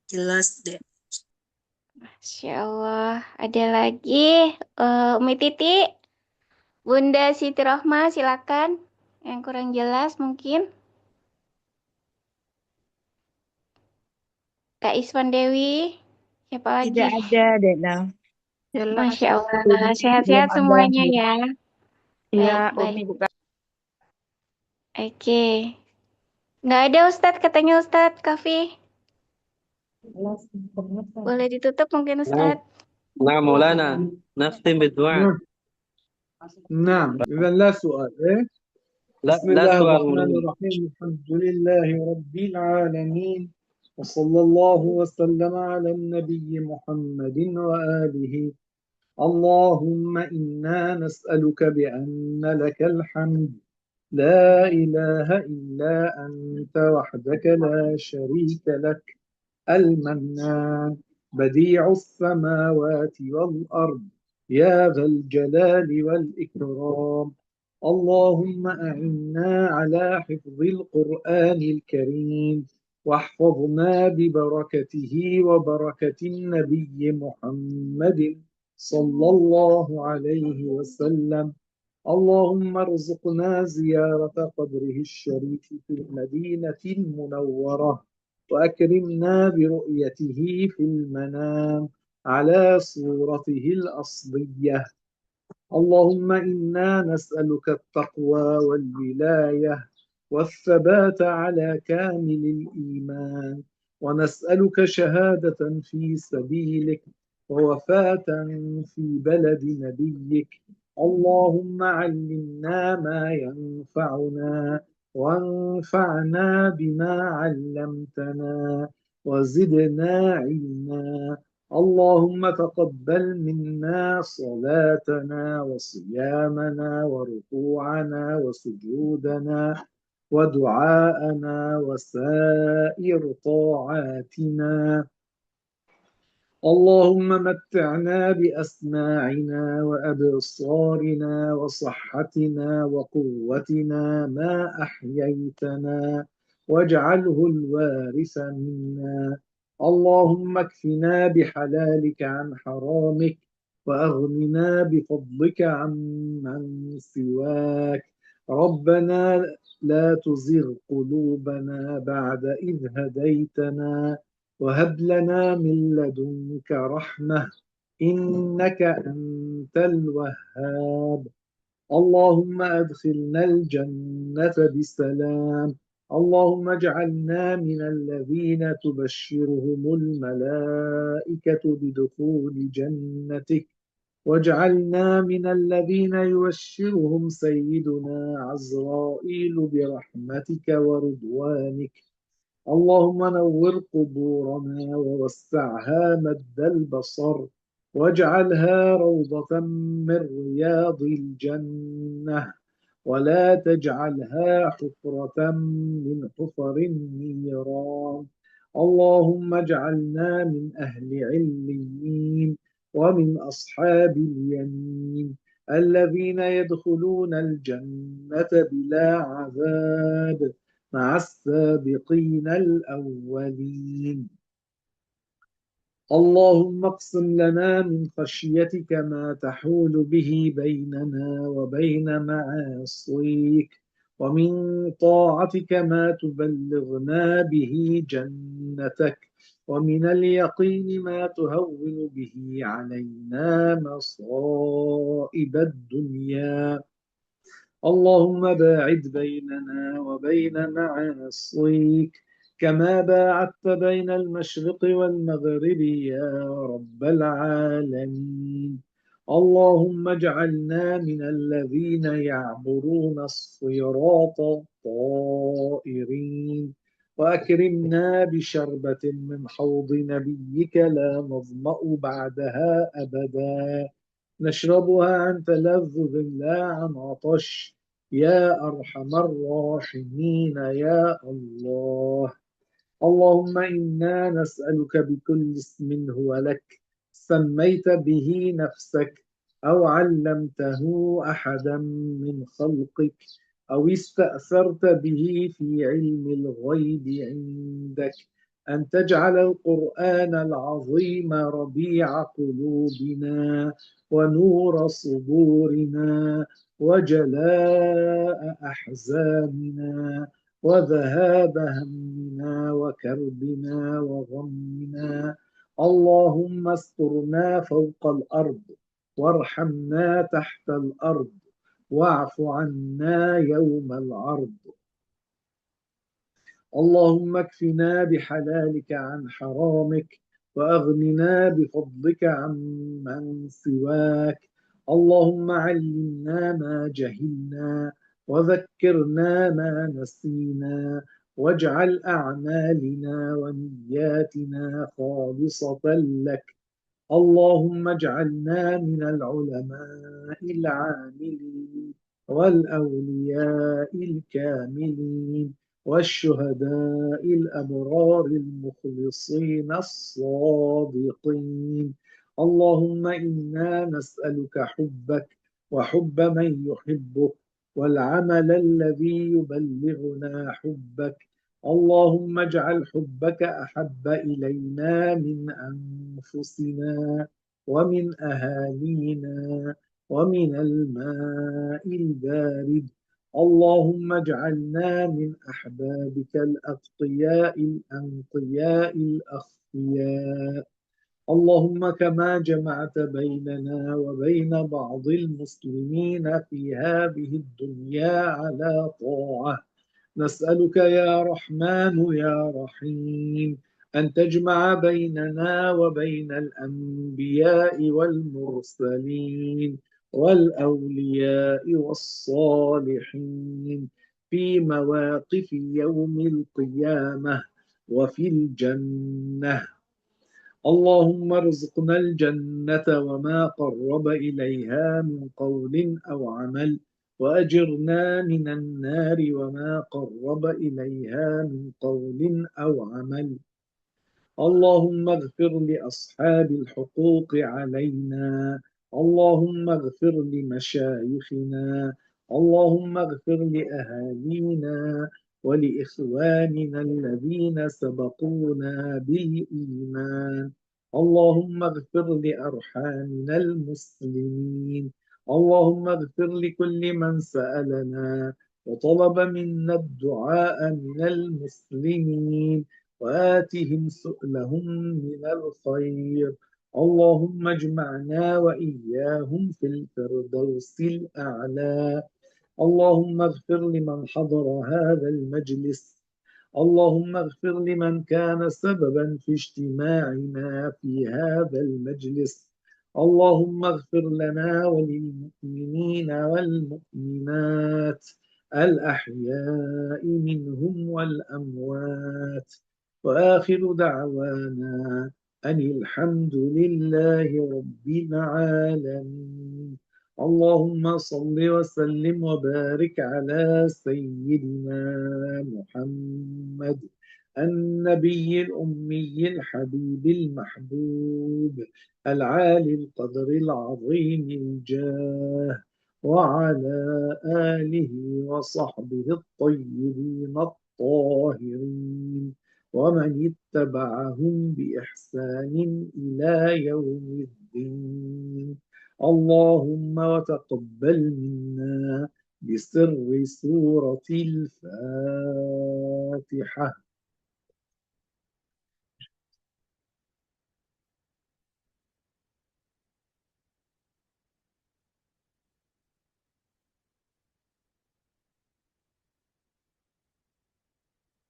Jelas deh. Masya Allah, ada lagi? Umi Titi? Bunda Siti Rohmah, silakan. Yang kurang jelas mungkin? Kak Iswan Dewi? Siapa lagi? Tidak ada, Dena. Masya Allah, sehat-sehat semuanya ya. Ya, Baik, Umi bukan. Oke. Nggak ada Ustadz, katanya Ustadz Kafi. Boleh ditutup mungkin Ustadz? Nah, Maulana, naftim bidua. نعم إذا لا سؤال. بسم لا الله سؤال الرحمن مولانا. الرحيم الحمد لله رب العالمين وصلى الله وسلم على النبي محمد وآله. اللهم إنا نسألك بأن لك الحمد لا إله إلا أنت وحدك لا شريك لك المنان بديع السماوات والأرض يا ذا الجلال والإكرام. اللهم أعنا على حفظ القرآن الكريم واحفظنا ببركته وبركة النبي محمد صلى الله عليه وسلم. اللهم ارزقنا زيارة قبره الشريف في المدينة المنورة وأكرمنا برؤيته في المنام على صورته الأصلية. اللهم إنا نسألك التقوى والولاية والثبات على كامل الإيمان، ونسألك شهادة في سبيلك ووفاة في بلد نبيك. اللهم علمنا ما ينفعنا وانفعنا بما علمتنا وزدنا علما. اللهم تقبل منا صلاتنا وصيامنا وركوعنا وسجودنا ودعاءنا وسائر طاعاتنا. اللهم متعنا بأسماعنا وأبصارنا وصحتنا وقوتنا ما أحييتنا، واجعله الوارث منا. اللهم اكفنا بحلالك عن حرامك، وأغننا بفضلك عن من سواك. ربنا لا تزغ قلوبنا بعد إذ هديتنا، وهب لنا من لدنك رحمة إنك أنت الوهاب. اللهم أدخلنا الجنة بسلام. اللهم اجعلنا من الذين تبشرهم الملائكة بدخول جنتك، واجعلنا من الذين يبشرهم سيدنا عزرائيل برحمتك ورضوانك. اللهم نور قبورنا ووسعها مد البصر، واجعلها روضة من رياض الجنة، ولا تجعلها حفرة من حفر النيران. اللهم اجعلنا من أهل عليين ومن أصحاب اليمين الذين يدخلون الجنة بلا عذاب مع السابقين الأولين. اللهم اقسم لنا من خشيتك ما تحول به بيننا وبين معاصيك، ومن طاعتك ما تبلغنا به جنتك، ومن اليقين ما تهون به علينا مصائب الدنيا. اللهم باعد بيننا وبين معاصيك كما باعدت بين المشرق والمغرب يا رب العالمين. اللهم اجعلنا من الذين يعبرون الصراط طائرين، وأكرمنا بشربة من حوض نبيك لا نظمأ بعدها أبدا، نشربها عن تلذذ لا عن عطش، يا أرحم الراحمين يا الله. اللهم إنا نسألك بكل اسم هو لك سميت به نفسك، أو علمته أحدا من خلقك، أو استأثرت به في علم الغيب عندك، أن تجعل القرآن العظيم ربيع قلوبنا ونور صدورنا وجلاء أحزاننا وذهاب همنا وكربنا وغمنا. اللهم استرنا فوق الأرض، وارحمنا تحت الأرض، واعف عنا يوم العرض. اللهم اكفنا بحلالك عن حرامك، وأغننا بفضلك عن من سواك. اللهم علمنا ما جهلنا، وذكرنا ما نسينا، واجعل أعمالنا ونياتنا خالصة لك. اللهم اجعلنا من العلماء العاملين والأولياء الكاملين والشهداء الأبرار المخلصين الصادقين. اللهم إنا نسألك حبك وحب من يحبك، والعمل الذي يبلغنا حبك. اللهم اجعل حبك أحب إلينا من أنفسنا ومن أهالينا ومن الماء البارد. اللهم اجعلنا من أحبابك الأتقياء الأنقياء الأخفياء. اللهم كما جمعت بيننا وبين بعض المسلمين في هذه الدنيا على طاعة، نسألك يا رحمن يا رحيم أن تجمع بيننا وبين الأنبياء والمرسلين والأولياء والصالحين في مواقف يوم القيامة وفي الجنة. اللهم ارزقنا الجنة وما قرب إليها من قول أو عمل، وأجرنا من النار وما قرب إليها من قول أو عمل. اللهم اغفر لأصحاب الحقوق علينا، اللهم اغفر لمشايخنا، اللهم اغفر لأهالينا ولإخواننا الذين سبقونا بالإيمان، اللهم اغفر لأرحامنا المسلمين، اللهم اغفر لكل من سألنا وطلب منا الدعاء من المسلمين، وآتهم سؤلهم من الخير. اللهم اجمعنا وإياهم في الفردوس الأعلى. اللهم اغفر لمن حضر هذا المجلس، اللهم اغفر لمن كان سببا في اجتماعنا في هذا المجلس. اللهم اغفر لنا وللمؤمنين والمؤمنات الأحياء منهم والأموات، وآخر دعوانا أن الحمد لله رب العالمين. اللهم صل وسلم وبارك على سيدنا محمد النبي الأمي الحبيب المحبوب العالي القدر العظيم الجاه، وعلى آله وصحبه الطيبين الطاهرين، ومن اتبعهم بإحسان إلى يوم الدين. اللهم وتقبل منا بسر سورة الفاتحة.